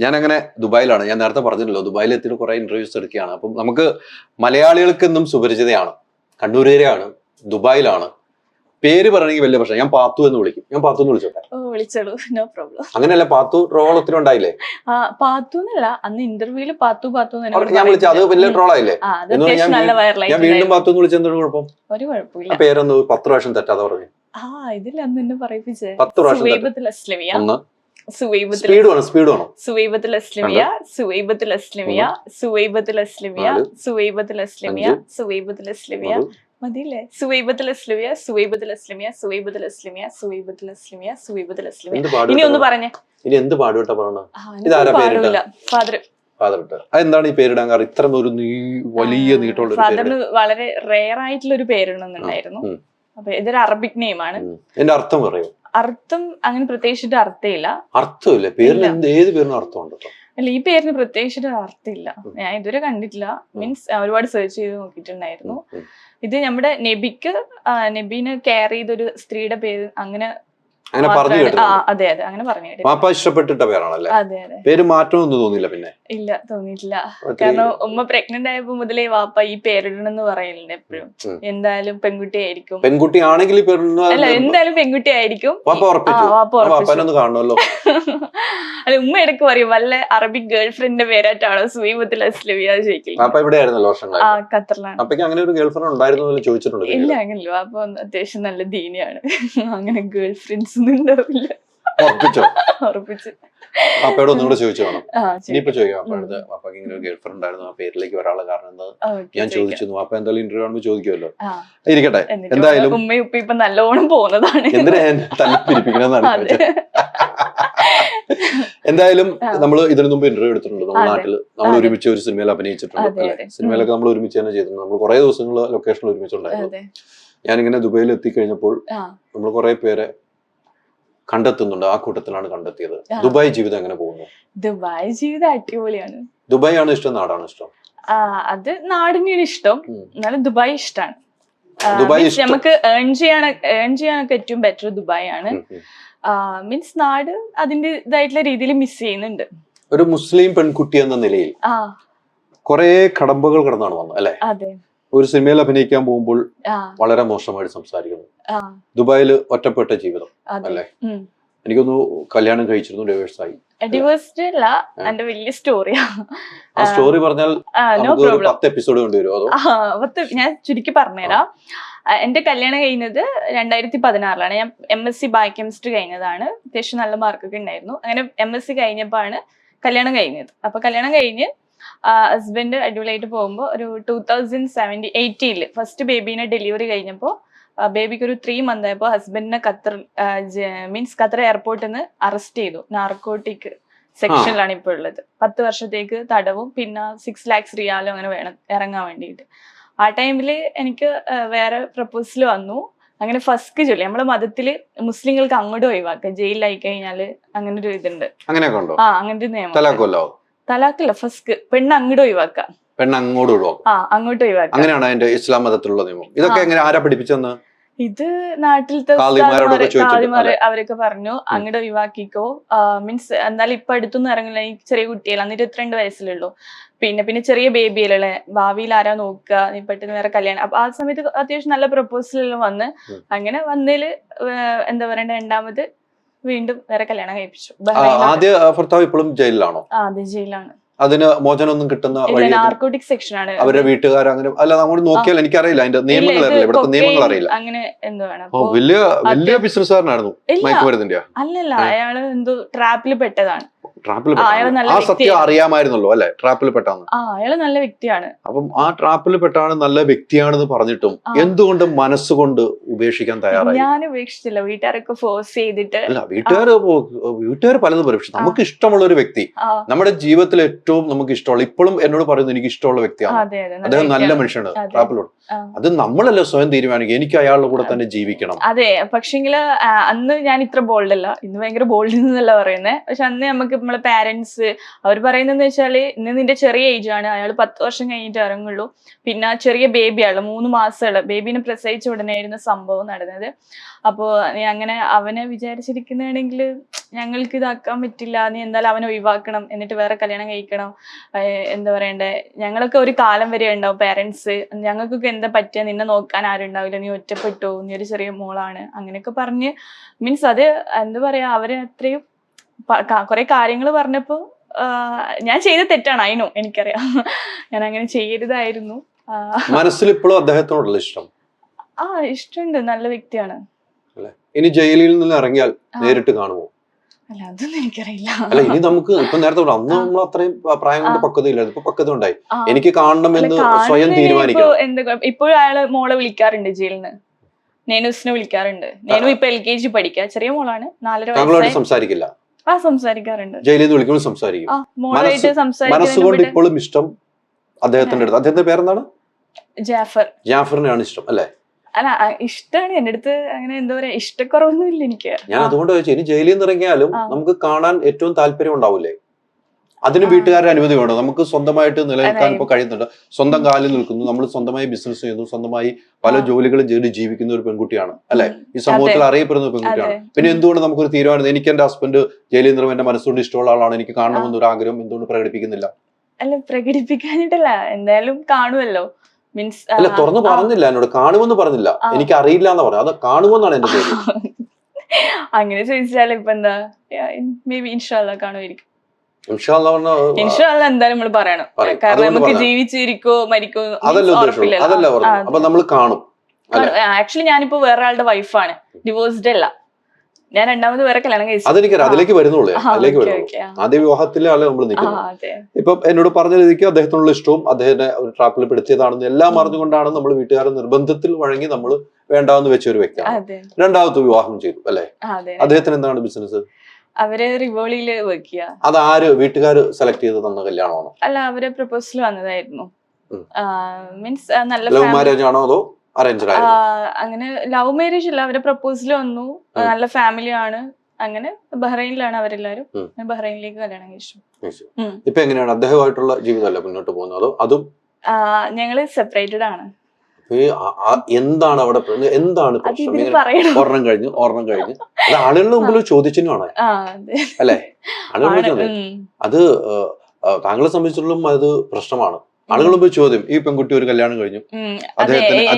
ഞാനങ്ങനെ ദുബായിലാണ്. ഞാൻ നേരത്തെ പറഞ്ഞില്ലല്ലോ, ദുബായിൽ എത്തിയിട്ട് കുറെ ഇന്റർവ്യൂസ് എടുക്കുകയാണ്. അപ്പം നമുക്ക് മലയാളികൾക്കെന്നും സുപരിചിതയാണ്, കണ്ണൂരേരെയാണ്, ദുബായിലാണ്. പേര് പറയണമെങ്കിൽ വലിയ പ്രശ്നം. ഞാൻ പാത്തു എന്ന് വിളിക്കും. ഞാൻ പാത്തു എന്ന് വിളിച്ചോട്ടെ? വിളിച്ചോളൂ, നോ പ്രോബ്ലം. അങ്ങനെയല്ല, പാത്തു ട്രോൾ ഒത്തിരി ഉണ്ടായില്ലേ? പാത്തു എന്നല്ല, അന്ന് ഇന്റർവ്യൂല് പാത്തു ഞാൻ വിളിച്ചത് അത് വലിയ ട്രോളായില്ലേ? ഞാൻ വീണ്ടും പാത്തു എന്ന് വിളിച്ച എന്തൊരു കുഴപ്പം? ഒരു കുഴപ്പമില്ല. പേരൊന്ന് 10 പ്രാവശ്യം തെറ്റാതെ പറഞ്ഞു. ഇതിൽ അന്ന് എന്നെ പറയിപ്പിച്ചേ 10 പ്രാവശ്യം സുവൈബത്തുൽ സ്പീഡ് വേണം. സുവൈബത്തുൽ അസ്ലമിയ, സുവൈബത്തുൽ അസ്ലമിയ, സുവൈബത്തുൽ അസ്ലമിയ, സുവൈബത്തുൽ അസ്ലമിയ, സുവൈബത്തുൽ അസ്ലമിയ. മതിയില്ലേ? സുവൈബത്തുൽ അസ്ലമിയ, സുവൈബത്തുൽ അസ്ലമിയ, സുവൈബത്തുൽ അസ്ലമിയ, സുവൈബത്തുൽ അസ്ലമിയ, സുവൈബത്തുൽ അസ്ലമിയ. ഇനി ഒന്ന് പറഞ്ഞേ. ഇനി എന്ത് പാടുവിട്ടാ പറഞ്ഞ? ഫാദർ. അതെന്താണ് ഈ പേരിടാൻ കാരണം? ഇത്ര ഒരു വലിയ നീട്ടമുള്ള ഫാദറിന് വളരെ റെയർ ആയിട്ടുള്ള ഒരു പേരിടണമെന്നുണ്ടായിരുന്നു. അപ്പൊ ഇതൊരു അറബിക് നെയിമാണ്. എന്റെ അർത്ഥം പറയൂ. അർത്ഥം അങ്ങനെ പ്രത്യേകിച്ചിട്ട് അർത്ഥമില്ല. അർത്ഥമില്ല പേരിന്? ഏത് പേരിനും അർത്ഥമുണ്ടോ? അല്ല, ഈ പേരിന് പ്രത്യേകിച്ചിട്ട് അർത്ഥമില്ല. ഞാൻ ഇതുവരെ കണ്ടിട്ടില്ല. മീൻസ് ഒരുപാട് സെർച്ച് ചെയ്ത് നോക്കിയിട്ടുണ്ടായിരുന്നു. ഇത് നമ്മുടെ നബീനെ കെയർ ചെയ്തൊരു സ്ത്രീയുടെ പേര് അങ്ങനെ പറഞ്ഞു കേട്ടോ. അതെ അതെ, അങ്ങനെ പറഞ്ഞു കേട്ടോ. വാപ്പ ഇഷ്ടപ്പെട്ടിട്ട പേരാണല്ലേ? അതെ അതെ. പേര് മാറ്റമൊന്നും തോന്നിയില്ല? പിന്നെ ഇല്ല, തോന്നിയിട്ടില്ല. കാരണം ഉമ്മ പ്രഗ്നന്റ് ആയപ്പോ മുതലേ വാപ്പ ഈ പേരിടണമെന്ന് പറയലുണ്ട് എപ്പോഴും. എന്തായാലും പെൺകുട്ടി ആയിരിക്കും. പെൺകുട്ടി ആണെങ്കിൽ അല്ല, എന്തായാലും പെൺകുട്ടി ആയിരിക്കും. കാണണമല്ലോ. അല്ല, ഉമ്മ ഇടയ്ക്ക് പറയും വല്ല അറബിക് ഗേൾ ഫ്രണ്ടിന്റെ പേരായിട്ടാണോ സുവൈബത്തുൽ അസ്ലമിയ ചോദിക്കുന്നത്. ഖത്തറിലാണ്. ഇല്ല, അങ്ങനല്ലോ. അപ്പൊ അത്യാവശ്യം നല്ല ദീനിയാണ്. അങ്ങനെ ഗേൾ ഫ്രണ്ട്സ് ഒന്നും ഉണ്ടാവില്ല. ഉറപ്പിച്ച്. അപ്പയോട് ഒന്നുകൂടെ ചോദിച്ചു വേണം. ഇനിയിപ്പോ ചോദിക്കാം, അപ്പക്ക് ഇങ്ങനെ ഒരു ഗേൾ ഫ്രണ്ട് ഉണ്ടായിരുന്നു, ആ പേരിലേക്ക് വരാനുള്ള കാരണം എന്താ ഞാൻ ചോദിച്ചു. അപ്പൊ എന്തായാലും ഇന്റർവ്യൂ ആകുമ്പോൾ ചോദിക്കുമല്ലോ. ഇരിക്കട്ടെ. എന്തായാലും ഉമ്മയും ഉപ്പ ഇപ്പൊ നല്ലോണം പോകുന്നതാണ്. എന്തിനാ തലപ്പിരിപ്പിക്കണെന്നാണ്. എന്തായാലും നമ്മൾ ഇതിനു മുമ്പ് ഇന്റർവ്യൂ എടുത്തിട്ടുണ്ട് നമ്മുടെ നാട്ടിൽ. നമ്മൾ ഒരുമിച്ച് ഒരു സിനിമയിൽ അഭിനയിച്ചിട്ടുണ്ട് അല്ലെ? സിനിമയിലൊക്കെ നമ്മൾ ഒരുമിച്ച് തന്നെ ചെയ്തിട്ടുണ്ട്. നമ്മൾ കുറെ ദിവസങ്ങൾ ലൊക്കേഷനിൽ ഒരുമിച്ചുണ്ടായിരുന്നു. ഞാനിങ്ങനെ ദുബൈയിൽ എത്തിക്കഴിഞ്ഞപ്പോൾ നമ്മൾ കുറെ പേരെ കണ്ടെത്തുന്നുണ്ട്. ആ കൂട്ടത്തിലാണ് കണ്ടെത്തിയത്. ദുബായ് ജീവിതം എങ്ങനെ പോകുന്നു? ദുബായ് ജീവിതം അടിപൊളിയാണ്. ദുബായ് ആണ് ഇഷ്ടം, നാടാണ് ഇഷ്ടം? അത് നാടിനെയാണ് ഇഷ്ടം, എന്നാലും ദുബായ് ഇഷ്ടമാണ്. നമുക്ക് ഏൺ ചെയ്യാനൊക്കെ ഏറ്റവും ബെറ്റർ ദുബായ് ആണ്. മീൻസ് നാട് അതിൻ്റെതായിട്ടുള്ള രീതിയിൽ മിസ് ചെയ്യുന്നുണ്ട്. ഒരു മുസ്ലിം പെൺകുട്ടി എന്ന നിലയിൽ കുറെ കടമ്പകൾ കടന്നാണ് വന്നത് അല്ലെ? അതെ. ഒരു സിനിമയിൽ അഭിനയിക്കാൻ പോകുമ്പോൾ വളരെ മോശമായിട്ട് സംസാരിക്കുന്നു. ദുബായില് ഒറ്റപ്പെട്ട ജീവിതം അല്ലെ? എനിക്കൊന്ന് കല്യാണം കഴിച്ചിരുന്നു, ഡിവേഴ്സായി. ഡിവേഴ്സ്ഡ് അല്ല, എന്റെ വലിയ സ്റ്റോറിയാ. ആ സ്റ്റോറി പറഞ്ഞാൽ 10 എപ്പിസോഡ് കൊണ്ടുവരുമോ? അതോ ഞാൻ ചുരുക്കി പറഞ്ഞുതരാം. എന്റെ കല്യാണം കഴിഞ്ഞത് 2016 ഞാൻ MSc ബയോകെമിസ്ട്രി കഴിഞ്ഞതാണ്. അത്യാവശ്യം നല്ല മാർക്കൊക്കെ ഉണ്ടായിരുന്നു. അങ്ങനെ MSc കഴിഞ്ഞപ്പോഴാണ് കല്യാണം കഴിഞ്ഞത്. അപ്പൊ കല്യാണം കഴിഞ്ഞ് ഹസ്ബൻഡ് അടിപൊളിയായിട്ട് പോകുമ്പോൾ ഒരു 2018 ഫസ്റ്റ് ബേബീനെ ഡെലിവറി കഴിഞ്ഞപ്പോൾ ബേബിക്ക് ഒരു 3 month ആയപ്പോൾ ഹസ്ബൻഡിനെ ഖത്തർ എയർപോർട്ടിൽ നിന്ന് അറസ്റ്റ് ചെയ്തു. നാർക്കോട്ടിക് സെക്ഷനിലാണ് ഇപ്പോൾ ഉള്ളത്. 10 വർഷത്തേക്ക് തടവും പിന്നെ 6 lakhs റിയാലും അങ്ങനെ വേണം ഇറങ്ങാൻ വേണ്ടിയിട്ട്. ആ ടൈമില് എനിക്ക് വേറെ പ്രപ്പോസൽ വന്നു. അങ്ങനെ ഫസ്ക് ചൊല്ലി നമ്മളെ മതത്തില് മുസ്ലിങ്ങൾക്ക് അങ്ങോട്ട് ഒഴിവാക്കാം, ജയിലിലായി കഴിഞ്ഞാല് അങ്ങനെ ഒരു ഇതുണ്ട്. അങ്ങനത്തെ നിയമം. തലാഖല്ല, ഫസ്ക്. പെണ്ണ് അങ്ങോട്ട് ഒഴിവാക്കാം. അങ്ങോട്ട് ഒഴിവാക്കാം. അങ്ങനെയാണ് അതിന്റെ ഇസ്ലാം മതത്തിലുള്ള നിയമം. ഇതൊക്കെ എങ്ങനെ ആരാ പഠിപ്പിച്ചെന്ന്? ഇത് നാട്ടിലത്തെ അവരൊക്കെ പറഞ്ഞു അങ്ങോട്ട് ഒഴിവാക്കിക്കോ. മീൻസ് എന്തായാലും ഇപ്പൊ അടുത്തൊന്നും ഇറങ്ങില്ല, ഈ ചെറിയ കുട്ടിയല്ല, അന്ന് 22 വയസ്സിലുള്ളൂ. പിന്നെ ചെറിയ ബേബിയല്ലേ, ഭാവിയിൽ ആരാ നോക്കുക, നീ പെട്ടെന്ന് വേറെ കല്യാണം. അപ്പൊ ആ സമയത്ത് അത്യാവശ്യം നല്ല പ്രപ്പോസലെല്ലാം വന്ന് അങ്ങനെ വന്നതില് എന്താ പറയണ്ട, രണ്ടാമത് വീണ്ടും വേറെ കല്യാണം കഴിപ്പിച്ചു. ആദ്യ ഭർത്താവ് ഇപ്പോഴും ജയിലിലാണോ? അതെ, ജയിലാണ്. അതിന് മോചനമൊന്നും കിട്ടുന്ന നാർക്കോട്ടിക് സെക്ഷൻ ആണ്. അവരുടെ വീട്ടുകാർ അങ്ങനെ അല്ല, അങ്ങോട്ട് നോക്കിയാൽ എനിക്കറിയില്ല, അതിന്റെ നിയമങ്ങൾ അറിയില്ല, ഇവിടുത്തെ നിയമങ്ങൾ അറിയില്ല. അങ്ങനെ എന്തോ വേണം. വലിയ ബിസിനസ്സുകാരനായിരുന്നു മയക്കുമരുന്നിന്റെ. അല്ലല്ല, അയാള് എന്തോ ട്രാപ്പിൽ പെട്ടതാണ്. ആ സത്യം അറിയാമായിരുന്നല്ലോ അല്ലെ? ട്രാപ്പിൽ പെട്ടാന്ന്. അയാള് നല്ല വ്യക്തിയാണ്. അപ്പം ആ ട്രാപ്പിൽ പെട്ടാണ് നല്ല വ്യക്തിയാണെന്ന് പറഞ്ഞിട്ടും എന്തുകൊണ്ട് മനസ്സുകൊണ്ട് ഉപേക്ഷിക്കാൻ തയ്യാറായി? ഞാൻ ഉപേക്ഷിച്ചില്ല, വീട്ടുകാരൊക്കെ ഫോഴ്സ് ചെയ്തിട്ട്. അല്ല, വീട്ടുകാർ പലതും പറയും. പക്ഷെ നമുക്ക് ഇഷ്ടമുള്ള ഒരു വ്യക്തി, നമ്മുടെ ജീവിതത്തിൽ ഏറ്റവും നമുക്ക് ഇഷ്ടമുള്ള, ഇപ്പോഴും എന്നോട് പറയുന്നത് എനിക്ക് ഇഷ്ടമുള്ള വ്യക്തിയാണ്, അദ്ദേഹം നല്ല മനുഷ്യനാണ്, ട്രാപ്പിലോട്ട്. അത് നമ്മളല്ലേ സ്വയം തീരുമാനിക്കുക, എനിക്ക് അയാളുടെ കൂടെ തന്നെ ജീവിക്കണം. അതെ, പക്ഷെങ്കില് അന്ന് ഞാൻ ഇത്ര ബോൾഡ് അല്ല, ഇന്ന് ഭയങ്കര ബോൾഡ് എന്നല്ല പറയുന്നത്. പക്ഷെ അന്ന് നമുക്ക് നമ്മളെ പാരന്റ്സ് അവർ പറയുന്നതെന്ന് വെച്ചാല് ഇന്ന് നിന്റെ ചെറിയ ഏജ് ആണ്, അയാൾ 10 വർഷം കഴിഞ്ഞിട്ട് ഇറങ്ങുള്ളൂ, പിന്നെ ചെറിയ ബേബിയാണ്, 3 മാസമുള്ള ബേബിനെ പ്രസവിച്ച ഉടനെയായിരുന്നു സംഭവം നടന്നത്. അപ്പോ നീ അങ്ങനെ അവനെ വിചാരിച്ചിരിക്കുന്നതാണെങ്കിൽ ഞങ്ങൾക്ക് ഇതാക്കാൻ പറ്റില്ല, നീ എന്തായാലും അവനെ ഒഴിവാക്കണം, എന്നിട്ട് വേറെ കല്യാണം കഴിക്കണം, എന്താ പറയണ്ടേ, ഞങ്ങളൊക്കെ ഒരു കാലം വരെ ഉണ്ടാവും പാരന്റ്സ്, ഞങ്ങൾക്കൊക്കെ എന്താ പറ്റിയ, നിന്നെ നോക്കാൻ ആരും ഉണ്ടാവില്ല, നീ ഒറ്റപ്പെട്ടു, നീ ഒരു ചെറിയ മോളാണ്, അങ്ങനെയൊക്കെ പറഞ്ഞ് മീൻസ് അത് എന്താ പറയാ, അവര് അത്രയും കുറെ കാര്യങ്ങൾ പറഞ്ഞപ്പോ ഞാൻ ചെയ്ത തെറ്റാണ്, അതിനോ എനിക്കറിയാം, ഞാൻ അങ്ങനെ ചെയ്യരുതായിരുന്നു. മനസ്സിൽ ഇപ്പോഴും അദ്ദേഹത്തോടുള്ള ഇഷ്ടം? ഇഷ്ടമുണ്ട്, നല്ല വ്യക്തിയാണ്. ഇനി ജയിലിൽ നിന്ന് ഇറങ്ങിയാൽ നേരിട്ട് കാണുമോ? അല്ല, അതൊന്നും എനിക്കറിയില്ല. അല്ല, ഇനി നമുക്ക് ഇപ്പൊ നേരത്തെ അന്ന് നമ്മൾ അത്രയും പ്രായം കൊണ്ട് പക്വതയില്ല, ഇപ്പൊ പക്വത ഉണ്ടായി, എനിക്ക് കാണണം എന്ന് സ്വയം തീരുമാനിക്കണം. ഇപ്പോഴും അയാള് മോളെ വിളിക്കാറുണ്ട് ജയിലിൽ നിന്ന്, നേനുസിനെ വിളിക്കാറുണ്ട്. നേനു ഇപ്പൊ LKG പഠിക്കുക, ചെറിയ മോളാണ്, 4.5 വയസ്സായി. സംസാരിക്കില്ല? സംസാരിക്കാറുണ്ട്, ജയിലിൽ നിന്ന് വിളിക്കുമ്പോൾ സംസാരിക്കും. മനസ്സുകൊണ്ട് ഇപ്പോഴും ഇഷ്ടം അദ്ദേഹത്തിന്റെ അടുത്ത്. അദ്ദേഹത്തിന്റെ പേരെന്താണ്? ജാഫറിനെയാണ് ഇഷ്ടം അല്ലെ? അല്ല, ഇഷ്ടമാണ് എന്റെ അടുത്ത്, അങ്ങനെ എന്താ പറയാ, ഇഷ്ടക്കുറവൊന്നും ഇല്ല എനിക്ക്. ഞാൻ അതുകൊണ്ട് ചോദിച്ചു, ഇനി ജയിലിൽ നിന്ന് ഇറങ്ങിയാലും നമുക്ക് കാണാൻ ഏറ്റവും താല്പര്യം ഉണ്ടാവില്ലേ? അതിന് വീട്ടുകാരുടെ അനുമതി വേണം. നമുക്ക് സ്വന്തമായിട്ട് നിലനിൽക്കാൻ ഇപ്പൊ കഴിയുന്നുണ്ട്, സ്വന്തം കാലിൽ നിൽക്കുന്നു, നമ്മൾ സ്വന്തമായി ബിസിനസ് ചെയ്യുന്നു, സ്വന്തമായി പല ജോലികളും ചെയ്ത് ജീവിക്കുന്ന ഒരു പെൺകുട്ടിയാണ് അല്ലെ, ഈ സമൂഹത്തിൽ അറിയപ്പെടുന്ന ഒരു പെൺകുട്ടിയാണ്. പിന്നെ എന്തുകൊണ്ട് നമുക്കൊരു തീരുമാനം, എനിക്ക് എന്റെ ഹസ്ബൻഡ് ജയിലിൽ നിന്ന് എന്റെ മനസ്സുകൊണ്ട് ഇഷ്ടമുള്ള ആളാണ്, എനിക്ക് കാണണമെന്നൊരു ആഗ്രഹം എന്തുകൊണ്ട് പ്രകടിപ്പിക്കുന്നില്ല? അല്ല, പ്രകടിപ്പിക്കാനിട്ടല്ല, എന്തായാലും കാണുമല്ലോ. മീൻസ് അല്ല, തുറന്നു പറഞ്ഞില്ല എന്നോട്, കാണുമെന്ന് പറഞ്ഞില്ല, എനിക്ക് അറിയില്ല എന്ന് പറഞ്ഞു, അത് കാണുമെന്നാണ് എന്റെ പേര്. അങ്ങനെ ചോദിച്ചാൽ ഇപ്പൊ എന്താ, മേ ബി ഇൻഷാ അല്ലാഹ് കാണുമായിരിക്കും. ഇൻഷാ അല്ലാഹ് എന്തായാലും നമ്മൾ പറയണം, കാരണം നമുക്ക് ജീവിച്ചിരിക്കോ മരിക്കോ അതല്ല പറഞ്ഞു. അപ്പൊ നമ്മൾ കാണും. ആക്ച്വലി ഞാനിപ്പോ വേറെ ആളുടെ വൈഫാണ്, ഡിവോഴ്സ്ഡ് അല്ല, ഞാൻ രണ്ടാമത് വേറെ കല്യാണം കഴിച്ചു. അതെനിക്കറിയാം, അതിലേക്ക് വരുന്നുള്ളൂ. ആദ്യ വിവാഹത്തിലെ ആളെ നമ്മൾ നിൽക്കുന്നത്. ഇപ്പൊ എന്നോട് പറഞ്ഞ രീതിക്ക് അദ്ദേഹത്തിനുള്ള ഇഷ്ടവും അദ്ദേഹത്തെ ഒരു ട്രാപ്പിൽ പെടുത്തിയതാണെന്ന് എല്ലാം അറിഞ്ഞുകൊണ്ടാണ് നമ്മൾ വീട്ടുകാരുടെ നിർബന്ധത്തിൽ വഴങ്ങി നമ്മൾ വേണ്ടാന്ന് വെച്ച ഒരു വ്യക്തിയാണ്. രണ്ടാമത്തെ വിവാഹം ചെയ്തു അല്ലെ? അദ്ദേഹത്തിന് എന്താണ് ബിസിനസ്? അവര് റിവോളിയില് വർക്ക് ചെയ്യാ. അത് ആര്, വീട്ടുകാർ സെലക്ട് ചെയ്ത് തന്ന കല്യാണമാണോ? അല്ല, അവരെ പ്രപ്പോസൽ വന്നതായിരുന്നു. മീൻസ് നല്ല ലവ് മാരേജ് ആണോ അതോ അറേഞ്ച്ഡ് ആണോ? അങ്ങനെ ലവ് മാരേജ് അല്ല, അവരെ പ്രപ്പോസൽ വന്നു, നല്ല ഫാമിലി ആണ്, അങ്ങനെ ബഹ്റൈനിലാണ് അവരെല്ലാരും, ബഹ്റൈനിലേക്ക് കല്യാണം കഴിച്ചു. ഇപ്പൊ എങ്ങനെയാണ് അദ്ദേഹമായിട്ടുള്ള ജീവിതമല്ല മുന്നോട്ട് പോകുന്നത്, അതോ അതും ഞങ്ങള് സെപ്പറേറ്റഡ് ആണ്? എന്താണ് അവിടെ, എന്താണ് ഒരെണ്ണം കഴിഞ്ഞ് അത് ആളുകളുടെ മുമ്പിൽ ചോദിച്ചിട്ടാണ് അല്ലെ? ആളുകൾ അത് താങ്കളെ സംബന്ധിച്ചിടത്തോളം അത് പ്രശ്നമാണ്. ആളുകൾ പോയി ചോദ്യം, ഈ പെൺകുട്ടി ഒരു കല്യാണം കഴിഞ്ഞു.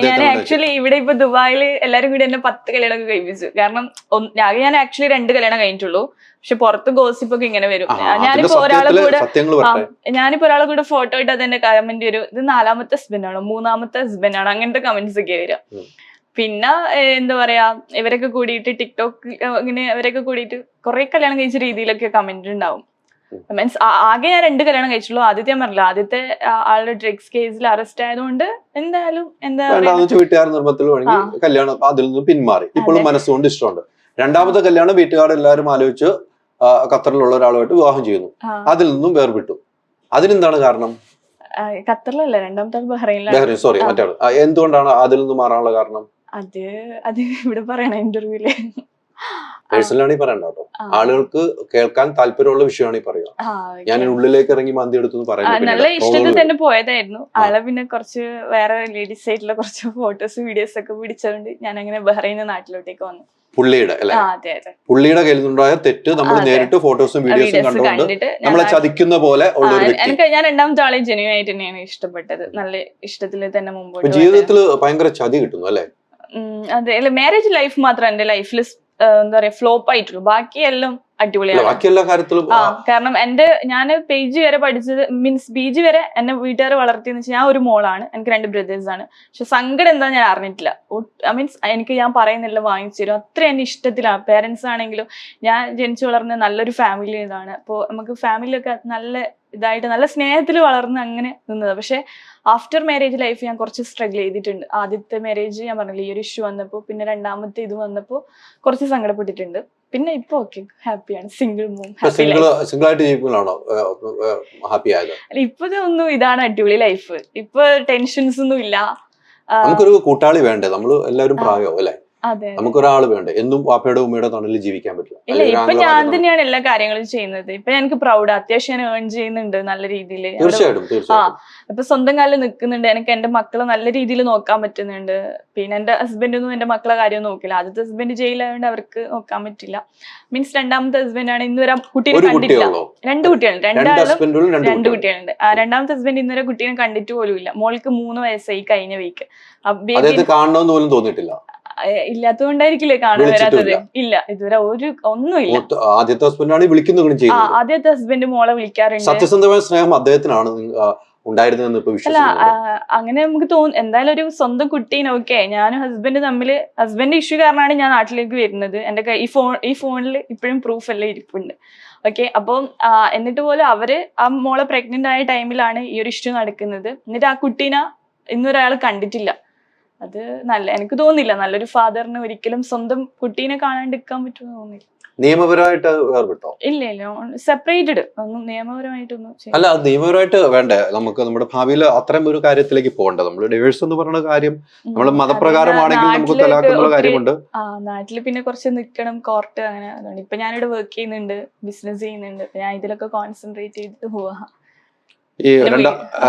ഞാൻ ആക്ച്വലി ഇവിടെ ഇപ്പൊ ദുബായില് എല്ലാരും കൂടി എന്നെ 10 കല്യാണം കഴിപ്പിച്ചു. കാരണം ഞാൻ ആക്ച്വലി 2 കല്യാണം കഴിഞ്ഞിട്ടുള്ളൂ, പക്ഷെ പുറത്ത് ഗോസിപ്പൊക്കെ ഇങ്ങനെ വരും. ഞാനിപ്പോ ഒരാളെ കൂടെ ഫോട്ടോ ഇട്ട് അതെന്റെ കമന്റ് വരും, ഇത് 4ാമത്തെ ഹസ്ബൻഡ് ആണോ 3ാമത്തെ ഹസ്ബൻഡ് ആണോ, അങ്ങനത്തെ കമന്റ്സ് ഒക്കെ വരിക. പിന്നെ എന്താ പറയാ, ഇവരൊക്കെ കൂടിയിട്ട് ടിക്ടോക്ക് ഇങ്ങനെ ഇവരൊക്കെ കൂടിയിട്ട് കുറെ കല്യാണം കഴിച്ച രീതിയിലൊക്കെ കമന്റ് ഉണ്ടാവും. മീൻസ് ആകെ ഞാൻ 2 കല്യാണം കഴിച്ചുള്ളൂ. ആദ്യത്തെ ഞാൻ പറഞ്ഞില്ല, ആദ്യത്തെ ആളുടെ ഡ്രഗ്സ് കേസിൽ അറസ്റ്റ് ആയതുകൊണ്ട് എന്തായാലും വീട്ടുകാർ നിർബന്ധത്തിൽ വഴങ്ങി കല്യാണം അതിൽ നിന്ന് പിന്മാറി. ഇപ്പോഴും മനസ്സുകൊണ്ട് ഇഷ്ടമുണ്ട്. രണ്ടാമത്തെ കല്യാണം വീട്ടുകാരെല്ലാരും ആലോചിച്ച് ഖത്തറിലുള്ള ഒരാളുമായിട്ട് വിവാഹം ചെയ്യുന്നു, അതിൽ നിന്നും വേർപെട്ടു. അതിനെന്താണ് കാരണം? ഖത്തറിലല്ല, രണ്ടാമത്തെ ബഹ്റൈനിലാണ്. സോറി, മറ്റേ എന്തുകൊണ്ടാണ് അതിൽ നിന്ന് മാറാനുള്ള കാരണം? അത് ഇവിടെ പറയണ ഇന്റർവ്യൂല് പേഴ്സണലാണെങ്കിൽ പറയണ്ട കേട്ടോ, ആളുകൾക്ക് കേൾക്കാൻ താല്പര്യമുള്ള വിഷയമാണ് ഈ പറയുക. ഞാൻ ഉള്ളിലേക്ക് ഇറങ്ങി മന്തി എടുത്തു പറയാം. നല്ല ഇഷ്ടത്തിൽ തന്നെ പോയതായിരുന്നു ആളെ. പിന്നെ കുറച്ച് വേറെ ലേഡീസ് ആയിട്ടുള്ള കുറച്ച് ഫോട്ടോസ് വീഡിയോസ് ഒക്കെ പിടിച്ചതുകൊണ്ട് ഞാൻ അങ്ങനെ ബഹ്റൈനിൽ നാട്ടിലോട്ടേക്ക് വന്നു. പുള്ളിയുടെ കയ്യിൽ നിന്നുണ്ടായ തെറ്റ് നമ്മൾ നേരിട്ട് ഫോട്ടോസും വീഡിയോസും കണ്ടുകൊണ്ട് നമ്മളെ ചതിക്കുന്ന പോലെ ഉള്ള ഒരു വ്യക്തി. ഞാൻ രണ്ടാമത്തെ ആളെ ജെന്യൂൻ ആയിട്ട് തന്നെയാണ് ഇഷ്ടപ്പെട്ടത്. നല്ല ഇഷ്ടത്തിൽ തന്നെ മുമ്പോട്ട്. ജീവിതത്തിൽ ഭയങ്കര ചതി കിട്ടുന്നു അല്ലെ? അതെ, അല്ല മാരേജ് ലൈഫ് മാത്രം എന്റെ ലൈഫിൽ എന്താ പറയാ ഫ്ലോപ്പ് ആയിട്ടുള്ളൂ, ബാക്കിയെല്ലാം അടിപൊളിയാണ്. കാരണം ഞാൻ PG വരെ പഠിച്ചത്, മീൻസ് PG വരെ എന്നെ വീട്ടുകാർ വളർത്തിയെന്ന് വെച്ചാൽ ഞാൻ ഒരു മോളാണ്, എനിക്ക് 2 ബ്രദേഴ്സ് ആണ്. പക്ഷെ സങ്കടം എന്താ ഞാൻ അറിഞ്ഞിട്ടില്ല. മീൻസ് എനിക്ക് ഞാൻ പറയുന്നില്ല വാങ്ങിച്ചു തരും, അത്ര എന്നെ ഇഷ്ടത്തിലാണ്. പേരൻസ് ആണെങ്കിലും ഞാൻ ജനിച്ചു വളർന്ന നല്ലൊരു ഫാമിലി ഇതാണ്. അപ്പോൾ നമുക്ക് ഫാമിലിയൊക്കെ നല്ല ഇതായിട്ട് നല്ല സ്നേഹത്തിൽ വളർന്ന് അങ്ങനെ നിന്നത്. പക്ഷെ ആഫ്റ്റർ മാരേജ് ലൈഫ് ഞാൻ കുറച്ച് സ്ട്രഗിൾ ചെയ്തിട്ടുണ്ട്. ആദ്യത്തെ മാരേജ് ഞാൻ പറഞ്ഞില്ല, ഈ ഒരു ഇഷ്യൂ വന്നപ്പോൾ, പിന്നെ രണ്ടാമത്തെ ഇത് വന്നപ്പോൾ കുറച്ച് സങ്കടപ്പെട്ടിട്ടുണ്ട്. പിന്നെ ഇപ്പൊ ഓക്കെ, ഹാപ്പിയാണ്. സിംഗിൾ മോം, ഇപ്പൊ ഒന്നും ഇതാണ് അടിപൊളി ലൈഫ്. ഇപ്പൊ ടെൻഷൻസ് ഒന്നും ഇല്ല. നമുക്കൊരു കൂട്ടാളി വേണ്ടേ? നമ്മൾ എല്ലാവരും പ്രായമാവും അല്ലെ? അതെ നമുക്കൊരാൾ വേണ്ട, എന്നും വാപ്പയുടെ ഉമ്മയുടെ തണലിൽ ജീവിക്കാൻ പറ്റില്ല. ഇല്ല, ഇപ്പൊ ഞാൻ തന്നെയാണ് എല്ലാ കാര്യങ്ങളും ചെയ്യുന്നത്. ഇപ്പൊ എനിക്ക് പ്രൗഡ്, അത്യാവശ്യം ഞാൻ ഏൺ ചെയ്യുന്നുണ്ട് നല്ല രീതിയിൽ. തീർച്ചയായിട്ടും തീർച്ചയായിട്ടും. ഇപ്പൊ സ്വന്തം കാലിൽ നിൽക്കുന്നുണ്ട്. എനിക്ക് എന്റെ മക്കളെ നല്ല രീതിയിൽ നോക്കാൻ പറ്റുന്നുണ്ട്. പിന്നെ എന്റെ ഹസ്ബൻഡൊന്നും എന്റെ മക്കളെ കാര്യം നോക്കില്ല. ആദ്യത്തെ ഹസ്ബൻഡ് ജയിലായതുകൊണ്ട് അവർക്ക് നോക്കാൻ പറ്റില്ല. മീൻസ് രണ്ടാമത്തെ ഹസ്ബൻഡാണ് ഇന്നുവരെ കുട്ടീനെ കണ്ടിട്ടില്ല. 2 കുട്ടികളുണ്ട്, രണ്ട് കുട്ടികളുണ്ട്. രണ്ടാമത്തെ ഹസ്ബൻഡ് ഇന്നുവരെ കുട്ടീനെ കണ്ടിട്ട് പോലും ഇല്ല. മോൾക്ക് 3 വയസ്സായി കഴിഞ്ഞ വീക്ക്. കാണണമെന്ന് പോലും തോന്നിയിട്ടില്ല. ഇല്ലാത്തതുകൊണ്ടായിരിക്കില്ലേ കാണാൻ വരാത്തത്? ഇല്ല, ഇതുവരെ ഒന്നുമില്ല. ആദ്യത്തെ ഹസ്ബൻഡാണ് വിളിക്കുന്നത്. ആദ്യത്തെ ഹസ്ബൻഡ് മോളെ വിളിക്കാറുണ്ട്. സത്യസന്ധമായ സ്നേഹം അദ്ദേഹത്തിനാണ് ഉണ്ടായിരുന്നതെന്ന് ഇപ്പൊ വിശ്വസിക്കുന്നു. അങ്ങനെ നമുക്ക് തോന്നും. എന്തായാലും ഒരു സ്വന്തം കുട്ടീനെ, ഓക്കെ, ഞാനും ഹസ്ബൻഡ് തമ്മില്, ഹസ്ബൻഡ് ഇഷ്യൂ കാരണമാണ് ഞാൻ നാട്ടിലേക്ക് വരുന്നത്. എന്റെ ഈ ഫോണിൽ ഇപ്പോഴും പ്രൂഫ് എല്ലാം ഇരിപ്പുണ്ട്. ഓക്കെ, അപ്പം എന്നിട്ട് പോലും അവര് ആ മോളെ പ്രഗ്നന്റ് ആയ ടൈമിലാണ് ഈ ഒരു ഇഷ്യൂ നടക്കുന്നത്. എന്നിട്ട് ആ കുട്ടീനെ ഇന്നൊരാൾ കണ്ടിട്ടില്ല. അത് എനിക്ക് തോന്നുന്നില്ല നല്ലൊരു ഫാദറിന് ഒരിക്കലും സ്വന്തം കുട്ടീനെ കാണാണ്ടിരിക്കാൻ പറ്റുമെന്ന് തോന്നുന്നില്ല. നിയമപരമായിട്ട് വേർപെട്ടോ? ഇല്ല, സെപ്പറേറ്റഡ്. ഒന്നും നിയമപരമായിട്ടൊന്നും. അല്ല, അത് നിയമപരമായിട്ട് വേണ്ടേ? നമുക്ക് നമ്മുടെ ഭാവിയിൽ അത്രയും ഒരു കാര്യത്തിലേക്ക് പോകണ്ട. നമ്മൾ ഡിവോഴ്സ് എന്ന് പറയുന്ന കാര്യം നമ്മൾ മതപ്രകാരമാണെങ്കിൽ നമുക്ക് തലാഖ് എന്നുള്ള കാര്യമുണ്ട്. നാട്ടില് പിന്നെ കുറച്ച് നിൽക്കണം, കോർട്ട്, അങ്ങനെ. അതുകൊണ്ട് ഇപ്പൊ ഞാനിവിടെ വർക്ക് ചെയ്യുന്നുണ്ട്, ബിസിനസ് ചെയ്യുന്നുണ്ട്. ഞാൻ ഇതിലൊക്കെ കോൺസെൻട്രേറ്റ് ചെയ്തിട്ട് പോവാ. ഈ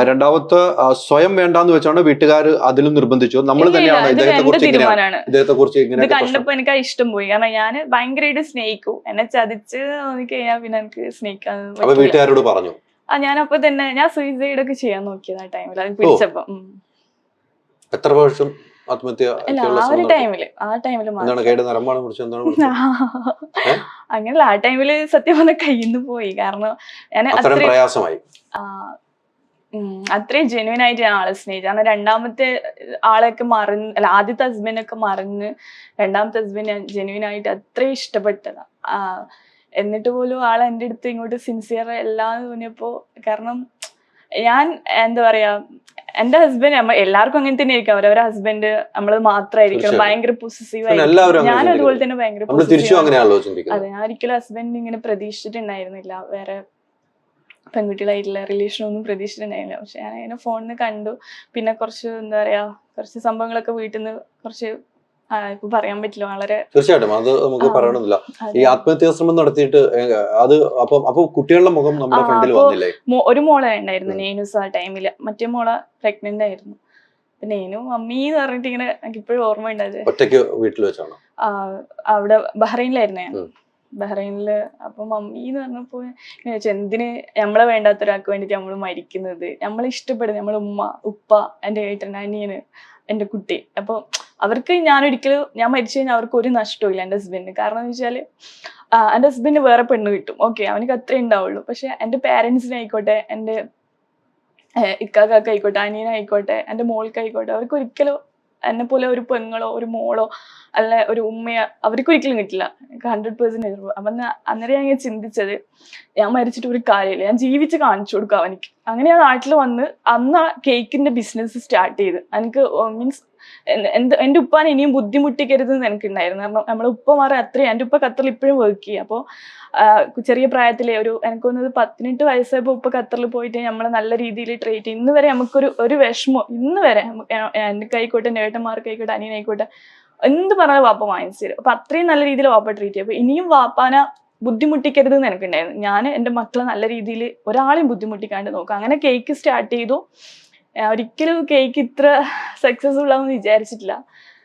രണ്ടാമത്തെ സ്വയം വേണ്ടാന്ന് വെച്ചാണ് വീട്ടുകാർ അതിലും നിർബന്ധിച്ചു? നമ്മൾ തന്നെയാണ് ഇദ്ദേഹത്തെ കുറിച്ച് ഇത് കണ്ടപ്പോ എനിക്ക് ഇഷ്ടം പോയി. കാരണം ഞാൻ ഭയങ്കരമായിട്ട് സ്നേഹിക്കും. എന്നെ ചതിച്ച് തോന്നിക്കഴിഞ്ഞാൽ പിന്നെ എനിക്ക് സ്നേഹിക്കാൻ. വീട്ടുകാരോട് പറഞ്ഞു? ഞാനപ്പോ തന്നെ ഞാൻ സൂയിസൈഡ് ഒക്കെ ചെയ്യാൻ നോക്കിയത് ആ ടൈമിൽ. അത് പിടിച്ചപ്പോ. എത്ര വർഷം ആത്മഹത്യ? അങ്ങനല്ല, ആ ടൈമില് സത്യം പറഞ്ഞ കയ്യിന്ന് പോയി. കാരണം ഞാൻ പ്രയാസമായി. അത്രയും ജെന്യൂൻ ആയിട്ട് ഞാൻ ആളെ സ്നേഹിച്ചു. കാരണം രണ്ടാമത്തെ ആളെയൊക്കെ മറന്ന്, അല്ല, ആദ്യത്തെ ഹസ്ബൻഡൊക്കെ മറന്ന് രണ്ടാമത്തെ ഹസ്ബൻഡ് ഞാൻ ജെന്യൂൻ ആയിട്ട് അത്രയും ഇഷ്ടപ്പെട്ടതാ. എന്നിട്ട് പോലും ആൾ എൻ്റെ അടുത്ത് ഇങ്ങോട്ട് സിൻസിയർ എല്ലാം തോന്നിയപ്പോ, കാരണം ഞാൻ എന്താ പറയാ, എന്റെ ഹസ്ബൻഡ് എല്ലാവർക്കും അങ്ങനെ തന്നെ ആയിരിക്കും. അവരവരെ ഹസ്ബൻഡ് നമ്മള് മാത്രമായിരിക്കണം ഭയങ്കര പൊസസീവ് ആയിരിക്കും. ഞാനും അതുപോലെ തന്നെ ഭയങ്കര പൊസസീവ്. അതെ, ഞാൻ ഒരിക്കലും ഹസ്ബൻഡ് ഇങ്ങനെ പ്രതീക്ഷിച്ചിട്ടുണ്ടായിരുന്നില്ല. വേറെ പെൺകുട്ടികളായിട്ടുള്ള റിലേഷൻ ഒന്നും പ്രതീക്ഷിച്ചിട്ടുണ്ടായിരുന്നില്ല. പക്ഷെ ഞാൻ അങ്ങനെ ഫോണിൽ കണ്ടു. പിന്നെ കുറച്ച് എന്താ പറയാ, കുറച്ച് സംഭവങ്ങളൊക്കെ വീട്ടിൽ നിന്ന് കുറച്ച് ഇപ്പൊ പറയാൻ പറ്റില്ല. വളരെ തീർച്ചയായിട്ടും അത് നമുക്ക് പറയണമെന്നില്ല. ഈ ആത്മഹത്യാ ശ്രമം നടത്തിയിട്ട് അത് അപ്പൊ കുട്ടികളുടെ മുഖം നമ്മുടെ ഫ്രണ്ടിൽ വന്നില്ലേ? ഒരു മോളെ ഉണ്ടായിരുന്നു, നെയ്നൂസ്. ആ ടൈമില് മറ്റേ മോളെ പ്രഗ്നന്റ് ആയിരുന്നു. നെയ്നു മമ്മി എന്ന് പറഞ്ഞിട്ട് ഇങ്ങനെ എനിക്ക് ഇപ്പോഴും ഓർമ്മ ഉണ്ടായത്. ഒറ്റയ്ക്ക് വീട്ടിൽ വെച്ചാണോ? അവിടെ ബഹ്റൈനിലായിരുന്നു ഞാൻ, ബഹ്റൈനില്. അപ്പൊ മമ്മി എന്ന് പറഞ്ഞപ്പോ എന്തിന് നമ്മളെ വേണ്ടാത്ത ഒരാൾക്ക് വേണ്ടിട്ട് നമ്മള് മരിക്കുന്നത്? നമ്മളെ ഇഷ്ടപ്പെടുന്നത് നമ്മളെ ഉമ്മ, ഉപ്പ, എന്റെ ഏട്ടൻ, അനിയന്, എന്റെ കുട്ടി. അപ്പൊ അവർക്ക് ഞാൻ മരിച്ചു കഴിഞ്ഞാൽ അവർക്ക് ഒരു നഷ്ടവും ഇല്ല എന്റെ ഹസ്ബൻഡിന്. കാരണം എന്ന് വെച്ചാല് എന്റെ ഹസ്ബൻഡിന് വേറെ പെണ്ണ് കിട്ടും, ഓക്കെ, അവനക്ക് അത്രേ ഉണ്ടാവുള്ളൂ. പക്ഷെ എന്റെ പാരന്റ്സിനായിക്കോട്ടെ, എന്റെ ഇക്കാക്കായിക്കോട്ടെ, അനിയനായിക്കോട്ടെ, എന്റെ മോൾക്കായിക്കോട്ടെ, അവർക്ക് ഒരിക്കലും എന്നെ പോലെ ഒരു പെങ്ങളോ ഒരു മോളോ അല്ല ഒരു ഉമ്മയോ അവർക്ക് ഒരിക്കലും കിട്ടില്ല. 100%. അപ്പൊ അന്നേരം ഞാൻ ഇങ്ങനെ ചിന്തിച്ചത്, ഞാൻ മരിച്ചിട്ട് ഒരു കാര്യമില്ല, ഞാൻ ജീവിച്ച് കാണിച്ചു കൊടുക്കാം അവനിക്ക്. അങ്ങനെ ഞാൻ നാട്ടിൽ വന്ന് അന്ന് ആ കേക്കിന്റെ ബിസിനസ് സ്റ്റാർട്ട് ചെയ്ത്. എനിക്ക് മീൻസ് എന്റെ ഉപ്പാനെ ഇനിയും ബുദ്ധിമുട്ടിക്കരുതെന്ന് എനിക്കുണ്ടായിരുന്നു. കാരണം നമ്മളെ ഉപ്പമാരെ അത്രയും, എന്റെ ഉപ്പ ഖത്തറിൽ ഇപ്പോഴും വർക്ക് ചെയ്യുക. അപ്പോൾ ചെറിയ പ്രായത്തിലെ എനിക്കൊന്നത് 18 വയസ്സായപ്പോൾ ഉപ്പ ഖത്തറിൽ പോയിട്ട് നമ്മളെ നല്ല രീതിയിൽ ട്രീറ്റ് ചെയ്യും. ഇന്ന് വരെ നമുക്കൊരു വിഷമോ, ഇന്ന് വരെ എനിക്കായിക്കോട്ടെ, എൻ്റെ ഏട്ടന്മാർക്കായിക്കോട്ടെ, അനിയനായിക്കോട്ടെ, എന്ത് പറഞ്ഞാലും വാപ്പ വാങ്ങിച്ചു തരും. അപ്പൊ അത്രയും നല്ല രീതിയിൽ വാപ്പ ട്രീറ്റ് ചെയ്യും. അപ്പൊ ഇനിയും വാപ്പാനെ ബുദ്ധിമുട്ടിക്കരുതെന്ന് എനിക്കുണ്ടായിരുന്നു. ഞാൻ എൻ്റെ മക്കളെ നല്ല രീതിയിൽ ഒരാളെയും ബുദ്ധിമുട്ടിക്കാണ്ട് നോക്കാം. അങ്ങനെ കേക്ക് സ്റ്റാർട്ട് ചെയ്തു. ഒരിക്കലും കേക്ക് ഇത്ര സക്സസ്ഫുൾ ആവുമെന്ന് വിചാരിച്ചിട്ടില്ല.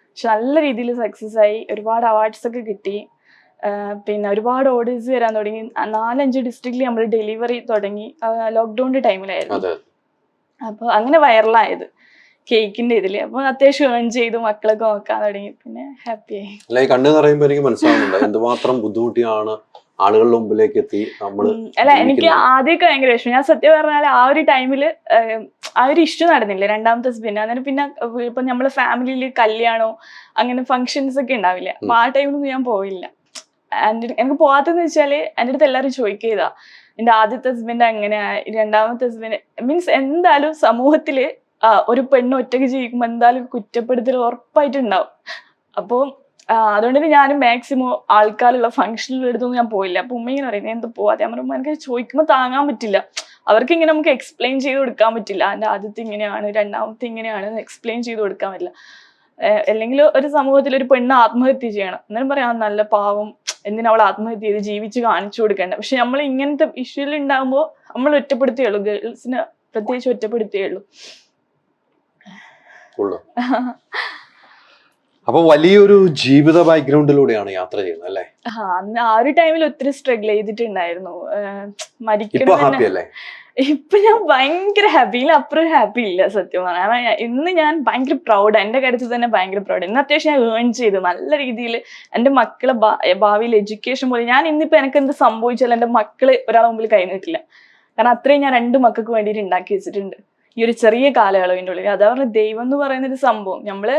പക്ഷെ നല്ല രീതിയിൽ സക്സസ് ആയി. ഒരുപാട് അവാർഡ്സ് ഒക്കെ കിട്ടി. പിന്നെ ഒരുപാട് ഓർഡേഴ്സ് വരാൻ തുടങ്ങി. 4-5 ഡിസ്ട്രിക്റ്റിൽ നമ്മൾ ഡെലിവറി തുടങ്ങി. ലോക്ക്ഡൌണിന്റെ ടൈമിലായിരുന്നു. അപ്പൊ അങ്ങനെ വൈറലായത് കേക്കിന്റെ ഇതില്. അപ്പൊ അത്യാവശ്യം ഏൺ ചെയ്തു, മക്കളൊക്കെ നോക്കാൻ തുടങ്ങി. പിന്നെ ഹാപ്പിയായി. അല്ല, ഈ കണ്ണ് പറയുമ്പോ എനിക്ക് മനസ്സിലാവുന്നുണ്ട് എന്തുമാത്രം ബുദ്ധിമുട്ടിയാണ് ആളുകളുടെ മുമ്പിലേക്ക് എത്തി നമ്മള്. അല്ല, എനിക്ക് ആദ്യമൊക്കെ ഭയങ്കര വിഷമം. ഞാൻ സത്യം പറഞ്ഞാൽ ആ ഒരു ടൈമില് ആ ഒരു ഇഷ്യൂ നടന്നില്ല, രണ്ടാമത്തെ ഹസ്ബൻഡ്. അന്നേരം പിന്നെ ഇപ്പൊ നമ്മളെ ഫാമിലിയിൽ കല്യാണോ അങ്ങനെ ഫംഗ്ഷൻസ് ഒക്കെ ഉണ്ടാവില്ല. അപ്പൊ ആ ടൈമിലൊന്നും ഞാൻ പോയില്ല. എനിക്ക് പോവാത്തെന്ന് വെച്ചാല് എൻ്റെ അടുത്ത് എല്ലാവരും ചോദിക്കുക, എന്റെ ആദ്യത്തെ ഹസ്ബൻഡ് അങ്ങനെയാ, രണ്ടാമത്തെ ഹസ്ബൻഡ് മീൻസ് എന്തായാലും സമൂഹത്തില് ഒരു പെണ്ണ് ഒറ്റയ്ക്ക് ജീവിക്കുമ്പോൾ എന്തായാലും കുറ്റപ്പെടുത്തൽ ഉറപ്പായിട്ടുണ്ടാവും. അപ്പോൾ അതുകൊണ്ട് തന്നെ ഞാനും മാക്സിമം ആൾക്കാരുള്ള ഫംഗ്ഷനിൽ എടുത്തൊന്നും ഞാൻ പോയില്ല. അപ്പൊ ഉമ്മ ഇങ്ങനെ പറയുന്നത് എന്ത് പോവാതെ? അമ്മ എനിക്ക് ചോദിക്കുമ്പോൾ താങ്ങാൻ പറ്റില്ല. അവർക്ക് ഇങ്ങനെ നമുക്ക് എക്സ്പ്ലെയിൻ ചെയ്ത് കൊടുക്കാൻ പറ്റില്ല. എൻ്റെ ആദ്യത്തെ ഇങ്ങനെയാണ്, രണ്ടാമത്തെ ഇങ്ങനെയാണ് എക്സ്പ്ലെയിൻ ചെയ്ത് കൊടുക്കാൻ പറ്റില്ല. അല്ലെങ്കിൽ ഒരു സമൂഹത്തിൽ ഒരു പെണ്ണ് ആത്മഹത്യ ചെയ്യണം എന്നാലും പറയാം നല്ല പാവം, എന്തിനാ അവൾ ആത്മഹത്യ ചെയ്ത് ജീവിച്ച് കാണിച്ചു കൊടുക്കേണ്ട. പക്ഷെ നമ്മൾ ഇങ്ങനത്തെ ഇഷ്യൂല് ഉണ്ടാകുമ്പോൾ നമ്മൾ ഒറ്റപ്പെടുത്തിയുള്ളൂ, ഗേൾസിനെ പ്രത്യേകിച്ച് ഒറ്റപ്പെടുത്തിയുള്ളൂ. അപ്പൊ വലിയൊരു ജീവിത ബാക്ക്ഗ്രൗണ്ടിലൂടെയാണ് യാത്ര ചെയ്യുന്നത് അല്ലേ? അന്ന് ആ ഒരു ടൈമിൽ ഒത്തിരി സ്ട്രഗിൾ ചെയ്തിട്ടുണ്ടായിരുന്നു. മരിക്കണം. ഇപ്പൊ ഞാൻ ഭയങ്കര ഹാപ്പി, അപ്പുറം ഹാപ്പി ഇല്ല സത്യം പറഞ്ഞാൽ. ഇന്ന് ഞാൻ ഭയങ്കര പ്രൗഡ്, എന്റെ കാര്യത്തിൽ തന്നെ ഭയങ്കര പ്രൗഡ്. ഇന്ന് അത്യാവശ്യം ഞാൻ ഏൺ ചെയ്തു നല്ല രീതിയിൽ എന്റെ മക്കളെ ഭാവിയിൽ എഡ്യൂക്കേഷൻ പോലെ. ഞാൻ ഇന്നിപ്പോ എനിക്ക് എന്ത് സംഭവിച്ചാലും എന്റെ മക്കള് ഒരാളെ മുമ്പിൽ കഴിഞ്ഞിട്ടില്ല. കാരണം അത്രയും ഞാൻ 2 മക്കൾക്ക് വേണ്ടിയിട്ട് ഉണ്ടാക്കി വെച്ചിട്ടുണ്ട് ഈ ഒരു ചെറിയ കാലയളവിൻ്റെ ഉള്ളിൽ. അതാ പറഞ്ഞ ദൈവം എന്ന് പറയുന്ന ഒരു സംഭവം. നമ്മള്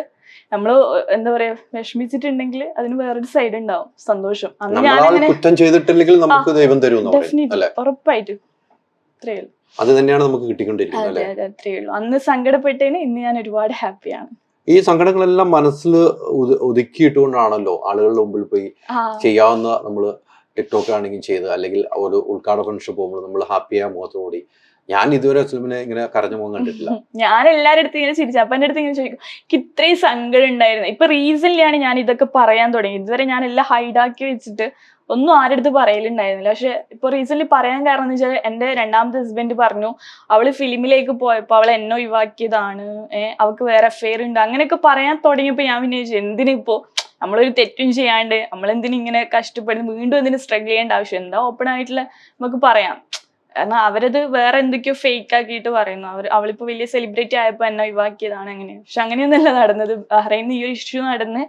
എന്താ പറയാ വിഷമിച്ചിട്ടുണ്ടെങ്കിൽ അതിന് വേറൊരു സൈഡ് ഉണ്ടാവും, സന്തോഷം. അന്ന് ഞാൻ കുറ്റം ചെയ്തിട്ടില്ലെങ്കിൽ നമുക്ക് ദൈവം തരും, ഉറപ്പായിട്ടും. അത്രേ ഉള്ളൂ. അത് തന്നെയാണ് നമുക്ക് കിട്ടിക്കൊണ്ടിരിക്കുന്നത്. അതെ അതെ, അത്രേ ഉള്ളൂ. അന്ന് സങ്കടപ്പെട്ടതിന് ഇന്ന് ഞാൻ ഒരുപാട് ഹാപ്പിയാണ്. ഈ സങ്കടങ്ങളെല്ലാം മനസ്സിൽ ഒതുക്കിയിട്ടുകൊണ്ടാണല്ലോ ആളുകളുടെ മുമ്പിൽ പോയി ചെയ്യാവുന്ന നമ്മള് ടിക്ടോക്ക് ആണെങ്കിൽ ചെയ്ത്, അല്ലെങ്കിൽ ഒരു ഉദ്ഘാടന ഫംഗ്ഷൻ പോകുമ്പോൾ നമ്മൾ ഹാപ്പിയായ മുഖത്തോടി. ഞാൻ ഇതുവരെ അസ്ലമിനെ ഇങ്ങനെ കരഞ്ഞു പോകാൻ കണ്ടിട്ടില്ല. ഞാൻ എല്ലാവരുടെ അടുത്ത് ഇങ്ങനെ ചിരിച്ചു. അപ്പൊ എന്റെ അടുത്ത് ഇങ്ങനെ ചോദിക്കും എനിക്ക് ഇത്രയും സങ്കടം ഉണ്ടായിരുന്നു. ഇപ്പൊ റീസെന്റ്ലിയാണ് ഞാൻ ഇതൊക്കെ പറയാൻ തുടങ്ങി. ഇതുവരെ ഞാൻ എല്ലാം ഹൈഡാക്കി വെച്ചിട്ട് ഒന്നും ആരുടെ അടുത്ത് പറയലുണ്ടായിരുന്നില്ല. പക്ഷെ ഇപ്പൊ റീസെന്റ് പറയാൻ കാരണം എന്ന് വെച്ചാൽ എന്റെ 2ാമത്തെ ഹസ്ബൻഡ് പറഞ്ഞു അവള് ഫിലിമിലേക്ക് പോയപ്പോ അവളെ എന്നെ ഒഴിവാക്കിയതാണ്, അവൾക്ക് വേറെ അഫെയർ ഉണ്ട്, അങ്ങനെയൊക്കെ പറയാൻ തുടങ്ങിയപ്പോ ഞാൻ പിന്നെ എന്തിനിപ്പോ നമ്മളൊരു തെറ്റും ചെയ്യാണ്ട് നമ്മളെന്തിനിങ്ങനെ കഷ്ടപ്പെടുന്നു, വീണ്ടും എന്തിനു സ്ട്രഗിൾ ചെയ്യേണ്ട ആവശ്യം, എന്താ ഓപ്പൺ ആയിട്ടുള്ള നമുക്ക് പറയാം. കാരണം അവരത് വേറെ എന്തൊക്കെയോ ഫേക്ക് ആക്കിയിട്ട് പറയുന്നു. അവളിപ്പോ വലിയ സെലിബ്രിറ്റി ആയപ്പോ എന്നെ ഒഴിവാക്കിയതാണ് അങ്ങനെ. പക്ഷെ അങ്ങനെയൊന്നല്ല നടന്നത്. ബഹ്റൈനിൽ ഈ ഒരു ഇഷ്യൂ നടന്ന്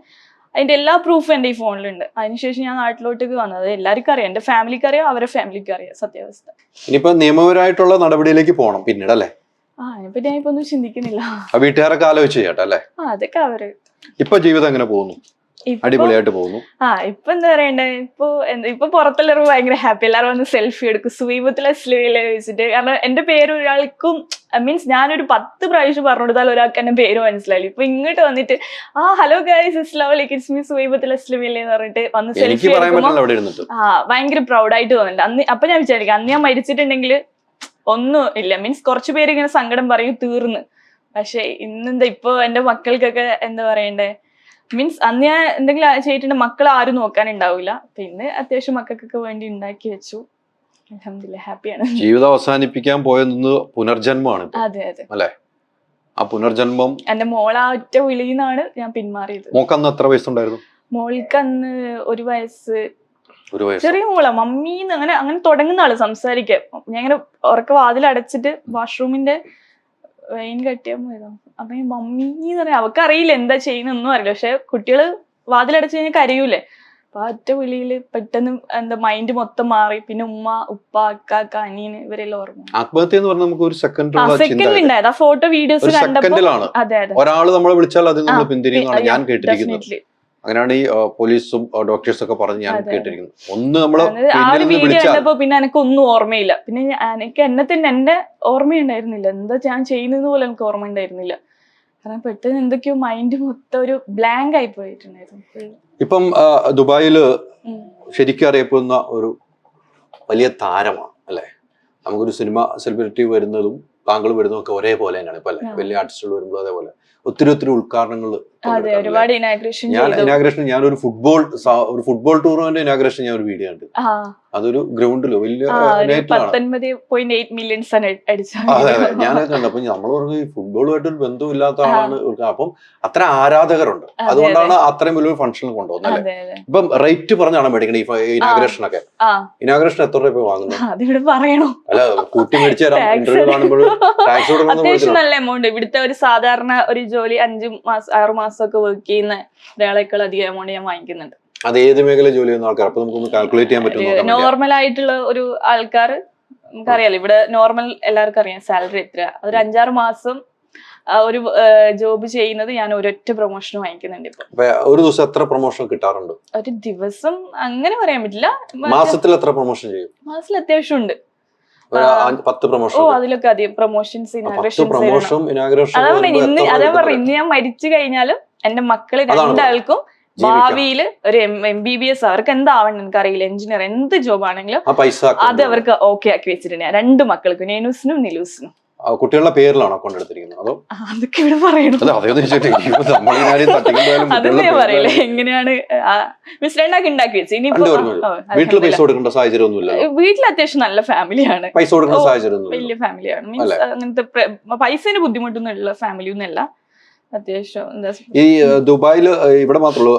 അതിന്റെ എല്ലാ പ്രൂഫും എന്റെ ഈ ഫോണിലുണ്ട്. അതിനുശേഷം ഞാൻ നാട്ടിലോട്ടേക്ക് വന്നത്. എല്ലാവർക്കും അറിയാം, എന്റെ ഫാമിലിക്ക് അറിയാം, അവരുടെ ഫാമിലിക്ക് അറിയാം സത്യാവസ്ഥ. ഇനിയിപ്പോ നിയമപരമായിട്ടുള്ള നടപടിയിലേക്ക് പോകണം പിന്നീട് അല്ലേ? അതിനെപ്പറ്റി ഞാൻ ഇപ്പൊ ഒന്നും ചിന്തിക്കുന്നില്ല. വീട്ടുകാരൊക്കെ ആലോചിച്ച് ചെയ്യട്ടെ അല്ലേ? അതൊക്കെ അവര്. ഇപ്പൊ ജീവിതം എങ്ങനെ പോകുന്നു? അടിപൊളിയായിട്ട് പോകുന്നു. ഇപ്പൊ എന്താ പറയണ്ടേ, ഇപ്പൊ പുറത്തുള്ളവർക്ക് ഭയങ്കര ഹാപ്പി. എല്ലാവരും വന്ന് സെൽഫി എടുക്കും സുവൈബത്തുൽ അസ്ലമിയിലെ വെച്ചിട്ട്. കാരണം എന്റെ പേര് ഒരാൾക്കും മീൻസ് ഞാനൊരു 10 പ്രാവശ്യം പറഞ്ഞു കൊടുത്താൽ ഒരാൾക്ക് എന്റെ പേര് മനസ്സിലായി. ഇപ്പൊ ഇങ്ങോട്ട് വന്നിട്ട് ഹലോ ഗൈസ് അസ്സലാമു അലൈക്കും ഇറ്റ്സ് മീ സുവൈബത്തുൽ അസ്ലമിയിലെ എന്ന് പറഞ്ഞിട്ട് വന്ന് സെൽഫി എടുക്കുമ്പോ ഭയങ്കര പ്രൗഡായിട്ട് തോന്നുന്നുണ്ട്. അന്ന് അപ്പൊ ഞാൻ വിചാരിക്കാം അന്ന് ഞാൻ മരിച്ചിട്ടുണ്ടെങ്കിൽ ഒന്നും ഇല്ല, മീൻസ് കുറച്ചു പേര് ഇങ്ങനെ സങ്കടം പറയും തീർന്ന്. പക്ഷെ ഇന്നെന്താ ഇപ്പൊ എന്റെ മക്കൾക്കൊക്കെ എന്താ പറയണ്ടേ, മീൻസ് അന്ന് ഞാൻ എന്തെങ്കിലും ചെയ്തിട്ടുണ്ട് മക്കൾ ആരും നോക്കാനുണ്ടാവില്ല. പിന്നെ അത്യാവശ്യം മക്കൾക്കൊക്കെ വേണ്ടി ഉണ്ടാക്കി വെച്ചു. അൽഹംദുലില്ലാഹ് ഹാപ്പിയാണ്. ജീവിതം അവസാനിപ്പിക്കാൻ പോയത് പുനർജന്മമാണ്. അതെ അതെ അല്ലെ? ആ പുനർജന്മം എന്റെ മോളെ ആ ഒറ്റ വിളിന്നാണ് ഞാൻ പിന്മാറിയത്. മോൾക്ക് അന്ന് എത്ര വയസ്സുണ്ടായിരുന്നു? മോൾക്ക് അന്ന് 1 വയസ്സ്. ചെറിയ മോളാ. മമ്മീന്ന് അങ്ങനെ തുടങ്ങുന്ന ആള് സംസാരിക്കാൻ. ഞാൻ ഇങ്ങനെ ഉറക്ക വാതിൽ അടച്ചിട്ട് വാഷ്റൂമിന്റെ വെയിൻ കട്ടിയാൻ പോയതാ. അപ്പൊ ഈ മമ്മി എന്ന് പറയാം, അവർക്ക് അറിയില്ല എന്താ ചെയ്യുന്നൊന്നും അറിയില്ല. പക്ഷെ കുട്ടികള് വാതിലടച്ചു കഴിഞ്ഞാൽ കരയൂലേ. അപ്പൊ ഒറ്റ വിളിയില് പെട്ടെന്ന് എന്താ മൈൻഡ് മൊത്തം മാറി. പിന്നെ ഉമ്മ, ഉപ്പ, അക്കാക്ക, അനിയന് ഇവരെല്ലാം ഓർമ്മ. ആത്മഹത്യ എന്ന് പറഞ്ഞാൽ നമുക്ക് ഒരു സെക്കൻഡ് ഉണ്ടായത്. ആ ഫോട്ടോ വീഡിയോസ് കണ്ടപ്പോ അതെ അതെ ഒരാള് നമ്മളെ വിളിച്ചാൽ അതിൽ നമ്മൾ പിന്തിരിയുന്നതാണ് ഞാൻ കേട്ടിരിക്കുന്നത്. അങ്ങനെയാണ് ഈ പോലീസും ഡോക്ടേഴ്സും ഒക്കെ പറഞ്ഞ് ഞാൻ കേട്ടിരിക്കുന്നത്. ഒന്ന് നമ്മള് ആ ഒരു വീഡിയോ കണ്ടപ്പോ പിന്നെ എനിക്ക് ഒന്നും ഓർമ്മയില്ല. പിന്നെ എനിക്ക് എന്നെ തന്നെ എന്റെ ഓർമ്മയുണ്ടായിരുന്നില്ല, എന്താ ഞാൻ ചെയ്യുന്നത് പോലെ എനിക്ക് ഓർമ്മ ഉണ്ടായിരുന്നില്ല. കാരണം പെട്ടെന്ന് എന്തൊക്കെയോ മൈൻഡ് മൊത്തം ഒരു ബ്ലാങ്ക് ആയി പോയിട്ടുണ്ടായിരുന്നു. ഇപ്പം ദുബായില് ശരിക്കും അറിയപ്പെടുന്ന ഒരു വലിയ താരമാണ് അല്ലെ? നമുക്കൊരു സിനിമ സെലിബ്രിറ്റി വരുന്നതും താങ്കൾ വരുന്നതും ഒക്കെ ഒരേപോലെ തന്നെയാണ് ഇപ്പൊ അല്ലെ? വലിയ ആർട്ടിസ്റ്റുകൾ വരുമ്പോൾ അതേപോലെ ഒത്തിരി ഉദ്ഘാടനങ്ങൾ. ഞാനൊരു ഫുട്ബോൾ ടൂർണമെന്റ് ഇനാഗ്രേഷൻ ഞാൻ ഒരു വീഡിയോ കണ്ടു. അതൊരു ഗ്രൗണ്ടില് വലിയ 19.8 മില്യൺ ഞാനൊക്കെ കണ്ടു. അപ്പൊ നമ്മൾ പറഞ്ഞു ഈ ഫുട്ബോളുമായിട്ടൊരു ബന്ധമില്ലാത്ത ആളാണ്. അപ്പം അത്ര ആരാധകരുണ്ട്, അതുകൊണ്ടാണ് അത്രയും വലിയൊരു ഫംഗ്ഷനിൽ കൊണ്ടുപോകുന്നത് അല്ലെ? ഇപ്പം റേറ്റ് പറഞ്ഞാണ് മേടിക്കണേ ഈ ഇനാഗ്രേഷൻ ഒക്കെ. ഇനാഗ്രേഷൻ എത്ര രൂപ വാങ്ങുന്നത്? അല്ല കൂട്ടി മേടിച്ചു തരാം. ഇന്റർവ്യൂ കാണുമ്പോൾ അത്യാവശ്യം നല്ല എമൗണ്ട്. ഇവിടുത്തെ ഒരു സാധാരണ ഒരു ജോലി 5 മാസം 6 മാസം ഒക്കെ വർക്ക് ചെയ്യുന്ന ഒരാളേക്കാൾ അധികം എമൗണ്ട് ഞാൻ വാങ്ങിക്കുന്നുണ്ട്. അത് ഏത് മേഖല ജോലി ചെയ്യുന്ന ആൾക്കാർ? അപ്പൊ നമുക്കൊന്ന് കാൽക്കുലേറ്റ് ചെയ്യാൻ പറ്റും. നോർമൽ ആയിട്ടുള്ള ഒരു ആൾക്കാർ നമുക്കറിയാലോ, ഇവിടെ നോർമൽ എല്ലാവർക്കും അറിയാം സാലറി എത്ര. അതൊരു 5-6 മാസം ഒരു ജോബ് ചെയ്യുന്നത് ഞാൻ ഒരൊറ്റ പ്രൊമോഷൻ വാങ്ങിക്കുന്നുണ്ട്. ഇപ്പൊ ഒരു ദിവസം എത്ര പ്രൊമോഷൻ കിട്ടാറുണ്ട്? ഒരു ദിവസം അങ്ങനെ പറയാൻ പറ്റില്ല. മാസത്തിൽ എത്ര പ്രൊമോഷൻ ചെയ്യും? മാസത്തിൽ അത്യാവശ്യം ഉണ്ട്. 10 പ്രൊമോഷൻ. അതിലൊക്കെ അധികം പ്രൊമോഷൻസ് അതേ പറഞ്ഞു. ഇന്ന് ഞാൻ മരിച്ചു കഴിഞ്ഞാലും എന്റെ മക്കള് 2 ആൾക്കും ഭാവിയിൽ ഒരു MBBS അവർക്ക് എന്താവണം എനിക്കറിയില്ല, എഞ്ചിനീയർ എന്ത് ജോബ് ആണെങ്കിലും അത് അവർക്ക് ഓക്കെ ആക്കി വെച്ചിട്ടുണ്ട് 2 മക്കൾക്കും, നേനൂസിനും നിലൂസിനും. കുട്ടികളുടെ പേരിലാണോ കൊണ്ടെടുത്തിരിക്കുന്നത് അതോ അതൊക്കെ ഇവിടെ പറയണം. എങ്ങനെയാണ് മിസ്റ്റേണ്ടാക്കി ഉണ്ടാക്കി വെച്ച് വീട്ടിൽ പൈസ കൊടുക്കേണ്ട സാഹചര്യം ഒന്നുമില്ല. വീട്ടിൽ അത്യാവശ്യം നല്ല ഫാമിലിയാണ്, പൈസ കൊടുക്കേണ്ട സാഹചര്യം വലിയ ഫാമിലിയാണ്. മീൻസ് അങ്ങനത്തെ പൈസേന് ബുദ്ധിമുട്ടൊന്നും ഉള്ള ഫാമിലി ഒന്നല്ല. അത്യാവശ്യം ഈ ദുബായിൽ ഇവിടെ മാത്രമേ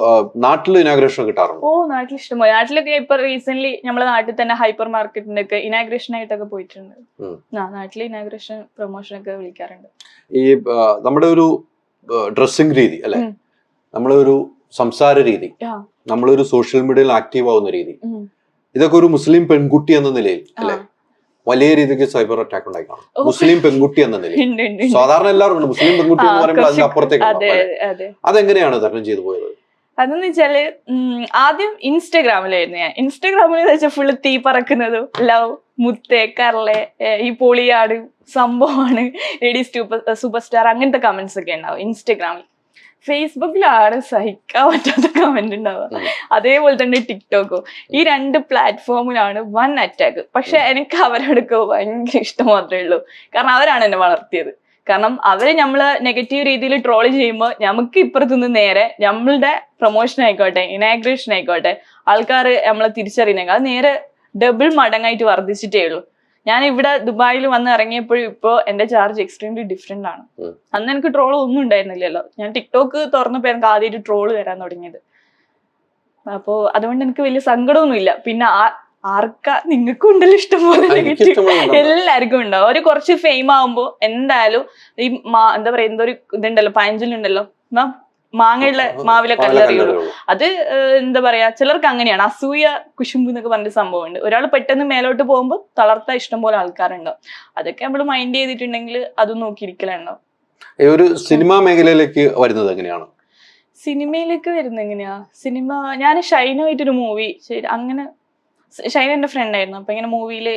നാട്ടിൽ ഇനാഗ്രേഷൻ കിട്ടാറുണ്ട്. ഓ നാട്ടിൽ ഇഷ്ടംപോലെ. നാട്ടിലൊക്കെ ഇപ്പൊ റീസെന്റ് നമ്മളെ നാട്ടിൽ തന്നെ ഹൈപ്പർ മാർക്കറ്റിന്റെ ഒക്കെ ഇനാഗ്രേഷൻ ആയിട്ടൊക്കെ പോയിട്ടുണ്ട്. നാട്ടിൽ ഇനാഗ്രേഷൻ പ്രൊമോഷൻ ഒക്കെ വിളിക്കാറുണ്ട്. ഈ നമ്മുടെ ഒരു ഡ്രസ്സിംഗ് രീതി അല്ലെ, നമ്മളെ ഒരു സംസാര രീതി, നമ്മളൊരു സോഷ്യൽ മീഡിയയിൽ ആക്റ്റീവ് ആവുന്ന രീതി, ഇതൊക്കെ ഒരു മുസ്ലിം പെൺകുട്ടി എന്ന നിലയിൽ അല്ലെ വലിയ രീതിക്ക് സൈബർ അറ്റാക്ക് ഉണ്ടായി കാണും. മുസ്ലിം പെൺകുട്ടി എന്ന നിലയിൽ സാധാരണ എല്ലാവരും മുസ്ലിം പെൺകുട്ടി എന്ന് പറയുമ്പോൾ അതിന്റെ അപ്പുറത്തേക്ക് അതെങ്ങനെയാണ് തരണം ചെയ്തു പോയത്? അതെന്ന് വെച്ചാല് ആദ്യം ഇൻസ്റ്റഗ്രാമിലായിരുന്നു ഞാൻ. ഇൻസ്റ്റഗ്രാമിൽ വെച്ചാൽ ഫുള്ള് തീ പറക്കുന്നതും ലവ്, മുത്തേ, കർലെ, ഈ പൊളിയാട് സംഭവമാണ്, ലേഡീസ് സൂപ്പർ സ്റ്റാർ, അങ്ങനത്തെ കമന്റ്സ് ഒക്കെ ഉണ്ടാവും ഇൻസ്റ്റഗ്രാമിൽ. ഫേസ്ബുക്കിലാണ് സഹിക്കാൻ പറ്റാത്ത കമന്റ് ഉണ്ടാവുക. അതേപോലെ തന്നെ ടിക്ടോക്കോ. ഈ 2 പ്ലാറ്റ്ഫോമിലാണ് വൺ അറ്റാക്ക്. പക്ഷെ എനിക്ക് അവരോടൊക്കെ ഭയങ്കര ഇഷ്ടം മാത്രമേ ഉള്ളൂ. കാരണം അവരാണ് എന്നെ വളർത്തിയത്. കാരണം അവര് നമ്മള് നെഗറ്റീവ് രീതിയിൽ ട്രോള് ചെയ്യുമ്പോൾ നമുക്ക് ഇപ്പുറത്തുനിന്ന് നേരെ നമ്മളുടെ പ്രൊമോഷൻ ആയിക്കോട്ടെ, ഇനാഗ്രേഷൻ ആയിക്കോട്ടെ, ആൾക്കാർ നമ്മളെ തിരിച്ചറിയുന്നേക്കാൾ അത് നേരെ ഡബിൾ മടങ്ങായിട്ട് വർദ്ധിച്ചിട്ടേ ഉള്ളൂ. ഞാൻ ഇവിടെ ദുബായിൽ വന്ന് ഇറങ്ങിയപ്പോഴും ഇപ്പോ എന്റെ ചാർജ് എക്സ്ട്രീംലി ഡിഫറെന്റ് ആണ്. അന്ന് എനിക്ക് ട്രോൾ ഒന്നും ഉണ്ടായിരുന്നില്ലല്ലോ. ഞാൻ ടിക്ടോക്ക് തുറന്നപ്പോ എനിക്ക് ആദ്യമായിട്ട് ട്രോള് വരാൻ തുടങ്ങിയത്. അപ്പോ അതുകൊണ്ട് എനിക്ക് വലിയ സങ്കടമൊന്നുമില്ല. പിന്നെ ആർക്കാ, നിങ്ങൾക്കും ഉണ്ടല്ലോ ഇഷ്ടംപോലെ നെഗറ്റീവ്, എല്ലാവർക്കും ഉണ്ടാവും. ഒരു കുറച്ച് ഫെയിം ആവുമ്പോ എന്തായാലും ഈ എന്താ പറയാ, എന്തോ ഒരു ഇതുണ്ടല്ലോ, പഴഞ്ചൊല്ലുണ്ടല്ലോ, മാങ്ങയുടെ മാവിലെ കല്ലറിയുള്ളൂ. അത് എന്താ പറയാ, ചിലർക്ക് അങ്ങനെയാണ്. അസൂയ കുശുമ്പ് എന്നൊക്കെ പറഞ്ഞ സംഭവം ഉണ്ട്. ഒരാൾ പെട്ടെന്ന് മേലോട്ട് പോകുമ്പോൾ തളർത്ത ഇഷ്ടം പോലെ ആൾക്കാരുണ്ടാവും. അതൊക്കെ നമ്മൾ മൈൻഡ് ചെയ്തിട്ടുണ്ടെങ്കിൽ അതും നോക്കിയിരിക്കലുണ്ടാവും. ഒരു സിനിമാ മേഖലയിലേക്ക് വരുന്നത് എങ്ങനെയാണ്? സിനിമയിലേക്ക് വരുന്നത് എങ്ങനെയാ? സിനിമ ഞാൻ ഷൈനുമായിട്ടൊരു മൂവി, അങ്ങനെ ഷൈൻ എന്റെ ഫ്രണ്ട് ആയിരുന്നു. അപ്പൊ ഇങ്ങനെ മൂവിയില്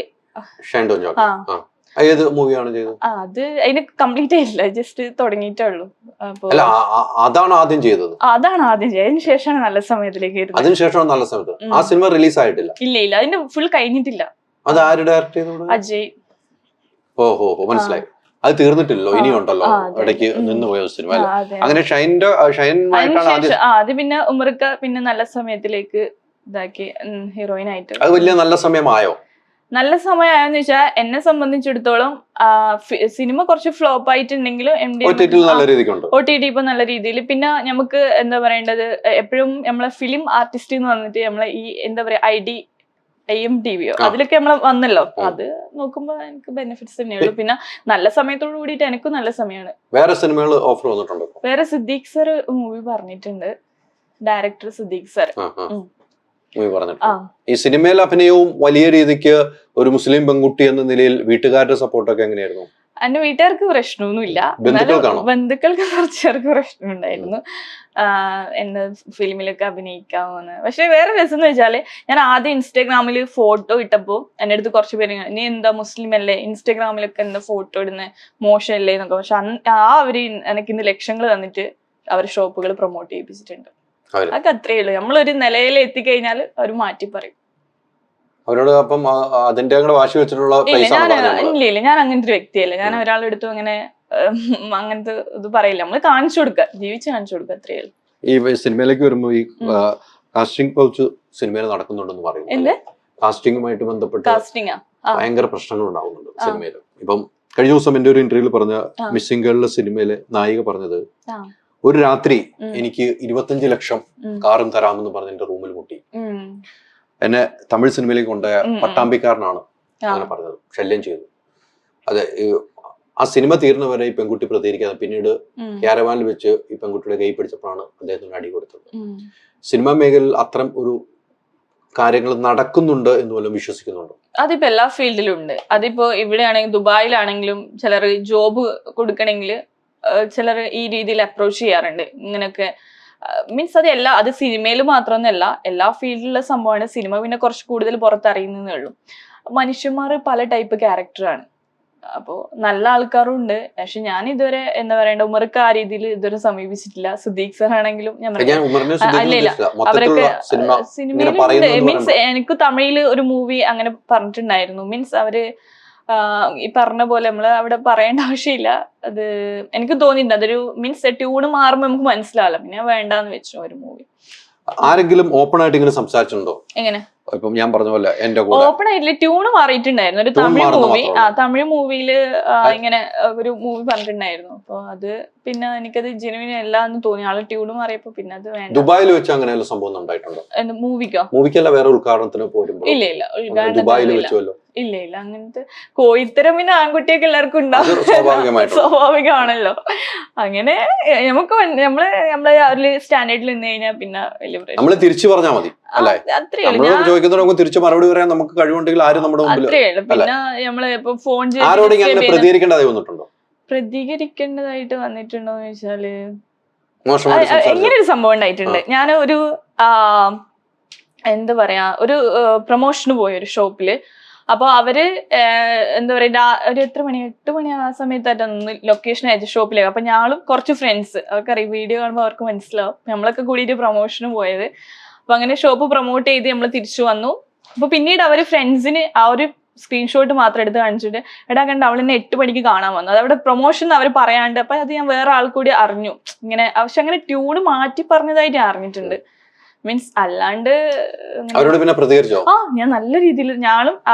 ഏത് മൂവിയാണ് ചെയ്തത്? അത് അതിന് കംപ്ലീറ്റ് ആയില്ല, ജസ്റ്റ് തുടങ്ങിയിട്ടേ ഉള്ളൂ. അപ്പൊ അതാണ് ആദ്യം ചെയ്തത്. അതാണ് ആദ്യം ചെയ്തത്. അതിന് ശേഷമാണ് നല്ല സമയത്തിലേക്ക് വരുന്നത്. അതിനുശേഷം നല്ല സമയത്ത് ആ സിനിമ റിലീസ് ആയിട്ടില്ല. ഇല്ല, അതിന്റെ ഫുൾ കഴിഞ്ഞിട്ടില്ല. അത് ആര് ഡയറക്ട് ചെയ്തത്? അജയ്. ഓഹോ, മനസ്സിലായി. അത് തീർന്നിട്ടില്ലല്ലോ, ഇനിയുണ്ടല്ലോ ഇടയ്ക്ക് നിന്ന് പോയ സിനിമ. അങ്ങനെ അത് പിന്നെ ഉമർക്ക പിന്നെ നല്ല സമയത്തിലേക്ക് ഇതാക്കി ഹീറോയിൻ ആയിട്ട്. അത് വലിയ നല്ല സമയമായോ? നല്ല സമയമായെന്ന് വെച്ചാൽ എന്നെ സംബന്ധിച്ചിടത്തോളം സിനിമ കുറച്ച് ഫ്ലോപ്പ് ആയിട്ടുണ്ടെങ്കിലും OTT ഇപ്പൊ നല്ല രീതിയിൽ. പിന്നെ നമുക്ക് എന്താ പറയേണ്ടത്, എപ്പോഴും നമ്മളെ ഫിലിം ആർട്ടിസ്റ്റ് എന്ന് പറഞ്ഞിട്ട് നമ്മളെ ഈ എന്താ പറയാ IMDb അതിലൊക്കെ നമ്മൾ വന്നല്ലോ. അത് നോക്കുമ്പോ എനിക്ക് ബെനിഫിറ്റ്സ് തന്നെയുള്ളൂ. പിന്നെ നല്ല സമയത്തോട് കൂടിയിട്ട് എനിക്കും നല്ല സമയമാണ്. വേറെ സിനിമകൾ ഓഫർ വന്നിട്ടുണ്ടോ? വേറെ സിദ്ദീഖ് സർ മൂവി പറഞ്ഞിട്ടുണ്ട്, ഡയറക്ടർ സിദ്ദീഖ് സർ. ഈ സിനിമയിൽ അഭിനയവും വലിയ രീതിക്ക് ഒരു മുസ്ലിം പെൺകുട്ടി എന്ന നിലയിൽ വീട്ടുകാരുടെ സപ്പോർട്ടൊക്കെ എങ്ങനെയായിരുന്നു? എന്റെ വീട്ടുകാർക്ക് പ്രശ്നമൊന്നുമില്ല, ബന്ധുക്കൾക്ക് കുറച്ചുപേർക്ക് പ്രശ്നമുണ്ടായിരുന്നു എന്നെ ഫിലിമിലൊക്കെ അഭിനയിക്കാമെന്ന്. പക്ഷെ വേറെ രസം എന്ന് വെച്ചാല്, ഞാൻ ആദ്യം ഇൻസ്റ്റാഗ്രാമിൽ ഫോട്ടോ ഇട്ടപ്പോ എന്റെ അടുത്ത് കുറച്ച് പേര് നീ എന്താ മുസ്ലിം അല്ലേ, ഇൻസ്റ്റാഗ്രാമിലൊക്കെ എന്താ ഫോട്ടോ ഇടുന്ന മോശമല്ലേ എന്നൊക്കെ. പക്ഷെ അവര് എനിക്ക് ഇന്ന് ലക്ഷങ്ങൾ തന്നിട്ട് അവര് ഷോപ്പുകൾ പ്രൊമോട്ട് ചെയ്യിപ്പിച്ചിട്ടുണ്ട്. അതൊക്കെ അത്രേ ഉള്ളൂ. നമ്മളൊരു നിലയിൽ എത്തിക്കഴിഞ്ഞാൽ അവർ മാറ്റി പറയും. അവരോട് അപ്പം അതിന്റെ വാശി വെച്ചിട്ടുള്ള ഇല്ല, ഞാൻ അങ്ങനത്തെ ഒരു വ്യക്തിയല്ല. ഞാൻ ഒരാളുടെ അടുത്തും അങ്ങനത്തെ ഇത് പറയില്ല. നമ്മള് കാണിച്ചു കൊടുക്കുക, ജീവിച്ച് കാണിച്ചു കൊടുക്കുക, അത്രേ ഉള്ളൂ. ഈ സിനിമയിലേക്ക് വരുമ്പോ ഈ കാസ്റ്റിംഗ് പൗച്ച് സിനിമയിൽ നടക്കുന്നുണ്ടെന്ന് പറയുന്നു. കാസ്റ്റിംഗുമായിട്ട് ബന്ധപ്പെട്ട് ഭയങ്കര പ്രശ്നങ്ങൾ ഉണ്ടാവുന്നുണ്ട് സിനിമയിൽ. ഇപ്പം കഴിഞ്ഞ ദിവസം എന്റെ ഒരു ഇന്റർവ്യൂവിൽ പറഞ്ഞ മിസ്സിംഗ് ഗേളിലെ സിനിമയിലെ നായിക പറഞ്ഞത്, ഒരു രാത്രി എനിക്ക് 25 ലക്ഷം കാറും തരാമെന്ന് പറഞ്ഞ് എന്റെ റൂമിൽ മുട്ടി. എന്നെ തമിഴ് സിനിമയിലേക്ക് കൊണ്ടുപോയ പട്ടാമ്പിക്കാരനാണ് അങ്ങനെ പറഞ്ഞത്, ശല്യം ചെയ്തു. അതെ, ആ സിനിമ തീർന്നവരെ ഈ പെൺകുട്ടി പ്രതികരിക്കാതെ പിന്നീട് ക്യാരവാനിൽ വെച്ച് ഈ പെൺകുട്ടിയുടെ കൈ പിടിച്ചപ്പോഴാണ് അദ്ദേഹത്തിന് അടി കൊടുത്തത്. സിനിമാ മേഖലയിൽ അത്തരം ഒരു കാര്യങ്ങൾ നടക്കുന്നുണ്ട് എന്ന് പോലും വിശ്വസിക്കുന്നുണ്ട്. അതിപ്പോ എല്ലാ ഫീൽഡിലും ഉണ്ട്. അതിപ്പോ ഇവിടെയാണെങ്കിലും ദുബായിലാണെങ്കിലും ചിലർ ജോബ് കൊടുക്കണമെങ്കിൽ ചിലർ ഈ രീതിയിൽ അപ്രോച്ച് ചെയ്യാറുണ്ട്. ഇങ്ങനെയൊക്കെ മീൻസ് അത് സിനിമയിൽ മാത്രമൊന്നുമല്ല, എല്ലാ ഫീൽഡിലുള്ള സംഭവമാണ്. സിനിമ പിന്നെ കുറച്ച് കൂടുതൽ പുറത്തറിയുന്നതേ ഉള്ളൂ. മനുഷ്യന്മാർ പല ടൈപ്പ് ക്യാരക്ടറാണ്. അപ്പോ നല്ല ആൾക്കാരും ഉണ്ട്. പക്ഷെ ഞാൻ ഇതുവരെ എന്താ പറയണ്ട, ഉമർക്ക് ആ രീതിയിൽ ഇതുവരെ സമീപിച്ചിട്ടില്ല. സിദ്ദീഖ് സർ ആണെങ്കിലും ഞാൻ അവരൊക്കെ സിനിമയിലുണ്ട്. മീൻസ് എനിക്ക് തമിഴില് ഒരു മൂവി അങ്ങനെ പറഞ്ഞിട്ടുണ്ടായിരുന്നു. മീൻസ് അവര് ഈ പറഞ്ഞ പോലെ നമ്മള് അവിടെ പറയേണ്ട ആവശ്യമില്ല. അത് എനിക്ക് തോന്നിയിട്ടുണ്ട് അതൊരു മീൻസ് ട്യൂണ് മാറുമ്പോ നമുക്ക് മനസ്സിലാവില്ല. പിന്നെ വേണ്ടാന്ന് വെച്ചു ഒരു മൂവി. ആരെങ്കിലും ഓപ്പൺ ആയിട്ട് ഇങ്ങനെ സംസാരിച്ചിട്ടുണ്ടോ? എങ്ങനെ? ഇപ്പം ഞാൻ പറഞ്ഞ പോലെ എന്റെ ഓപ്പൺ ആയിട്ടില്ല, ട്യൂണ് മാറിയിട്ടുണ്ടായിരുന്നു. ഒരു തമിഴ് മൂവി, തമിഴ് മൂവിയില് ഇങ്ങനെ ഒരു മൂവി പറഞ്ഞിട്ടുണ്ടായിരുന്നു. അപ്പൊ അത് പിന്നെ എനിക്കത് ജെനുവിൻ അല്ല എന്ന് തോന്നി. ആള് ട്യൂണ് മാറിയപ്പോ പിന്നെ അത് വേണ്ട. ദുബായിൽ വെച്ച് അങ്ങനെ സംഭവം ഉണ്ടായിട്ടുണ്ടോ? മൂവിക്കോ? മൂവിക്കല്ല, വേറെ ഉദ്ഘാടനത്തിന് പോരുമ്പോൾ? ഇല്ല ദുബായിൽ വെച്ചല്ലോ. ഇല്ല അങ്ങനത്തെ കോഴിത്തരം പിന്നെ ആൺകുട്ടിയൊക്കെ എല്ലാവർക്കും ഉണ്ടാവും, സ്വാഭാവികമാണല്ലോ. അങ്ങനെ നമുക്ക് നമ്മളെ ഒരു സ്റ്റാൻഡേർഡിൽ നിന്ന് കഴിഞ്ഞാൽ പിന്നെ വലിയ നമ്മള് തിരിച്ചു പറഞ്ഞാൽ മതി. തിരിച്ചു മറുപടി പറയാൻ നമുക്ക് കഴിവുണ്ടെങ്കിൽ ആരും നമ്മുടെ മുമ്പിൽ. പിന്നെ നമ്മള് ഇപ്പൊ ഫോൺ പ്രതികരിക്കേണ്ടതായിട്ട് വന്നിട്ടുണ്ടോ എന്ന് വെച്ചാല് എങ്ങനെ ഒരു സംഭവം ഉണ്ടായിട്ടുണ്ട്. ഞാൻ ഒരു എന്താ പറയാ, ഒരു പ്രൊമോഷന് പോയ ഒരു ഷോപ്പില്. അപ്പൊ അവര് എന്താ പറയാ, ഒരു 8 മണി ആ സമയത്തായിട്ടൊന്ന് ലൊക്കേഷൻ അയച്ച ഷോപ്പിലേക്ക്. അപ്പൊ ഞാളും കുറച്ച് ഫ്രണ്ട്സ്, അവർക്കറിയാം, വീഡിയോ കാണുമ്പോൾ അവർക്ക് മനസ്സിലാവും, നമ്മളൊക്കെ കൂടിയിട്ട് പ്രൊമോഷന് പോയത്. അപ്പൊ അങ്ങനെ ഷോപ്പ് പ്രൊമോട്ട് ചെയ്ത് നമ്മൾ തിരിച്ചു വന്നു. അപ്പൊ പിന്നീട് അവര് ഫ്രണ്ട്സിന് ആ ഒരു സ്ക്രീൻഷോട്ട് മാത്രം എടുത്ത് കാണിച്ചിട്ട്, എടാ കണ്ട അവൾ എന്നെ 8 മണിക്ക് കാണാൻ വന്നു, അതവിടെ പ്രൊമോഷൻ അവർ പറയാണ്ട്. അപ്പൊ അത് ഞാൻ വേറെ ആൾ കൂടി അറിഞ്ഞു ഇങ്ങനെ. പക്ഷെ അങ്ങനെ ട്യൂണ് മാറ്റി പറഞ്ഞതായിട്ട് അറിഞ്ഞിട്ടുണ്ട്. മീൻസ് അല്ലാണ്ട് അവരോട് പിന്നെ പ്രതികരിച്ചോ? ഞാൻ നല്ല രീതിയിൽ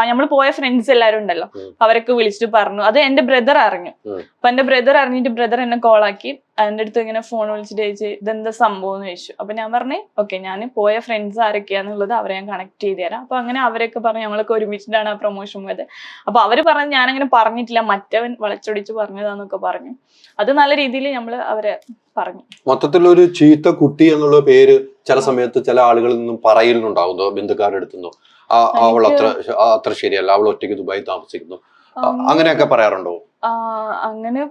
നമ്മൾ പോയ ഫ്രണ്ട്സ് എല്ലാരും ഉണ്ടല്ലോ, അവരൊക്കെ വിളിച്ചിട്ട് പറഞ്ഞു. അത് എന്റെ ബ്രദർ അറിഞ്ഞു. അപ്പൊ എന്റെ ബ്രദർ അറിഞ്ഞിട്ട് ബ്രദർ എന്നെ കോളാക്കി അതിന്റെ അടുത്ത് ഇങ്ങനെ ഫോൺ വിളിച്ചിട്ട് ചോദിച്ചു ഇതെന്താ സംഭവം എന്ന് ചോദിച്ചു. അപ്പൊ ഞാൻ പറഞ്ഞു ഓക്കെ, ഞാൻ പോയ ഫ്രണ്ട്സ് ആരൊക്കെയാന്നുള്ളത് അവരെ ഞാൻ കണക്ട് ചെയ്ത് തരാം. അപ്പൊ അങ്ങനെ അവരൊക്കെ പറഞ്ഞു ഞങ്ങളൊക്കെ ഒരുമിച്ചിട്ടാണ് ആ പ്രൊമോഷൻ പോയത്. അപ്പൊ അവര് പറഞ്ഞു ഞാനങ്ങനെ പറഞ്ഞിട്ടില്ല, മറ്റവൻ വളച്ചൊടിച്ച് പറഞ്ഞതാന്നൊക്കെ പറഞ്ഞു. അത് നല്ല രീതിയിൽ നമ്മള് അവരെ പറഞ്ഞു. മൊത്തത്തിലൊരു ചീത്ത കുട്ടി എന്നുള്ള പേര് ചില സമയത്ത് ചില ആളുകളിൽ നിന്നും പറയലുണ്ടാവുന്നോ, ബന്ധുക്കാരുടെ അടുത്തുനിന്നോ, അവൾ അത്ര ശരിയല്ല, അവൾ ഒറ്റയ്ക്ക് ദുബായി താമസിക്കുന്നു, അങ്ങനെയൊക്കെ പറയാറുണ്ടോ? അങ്ങനെ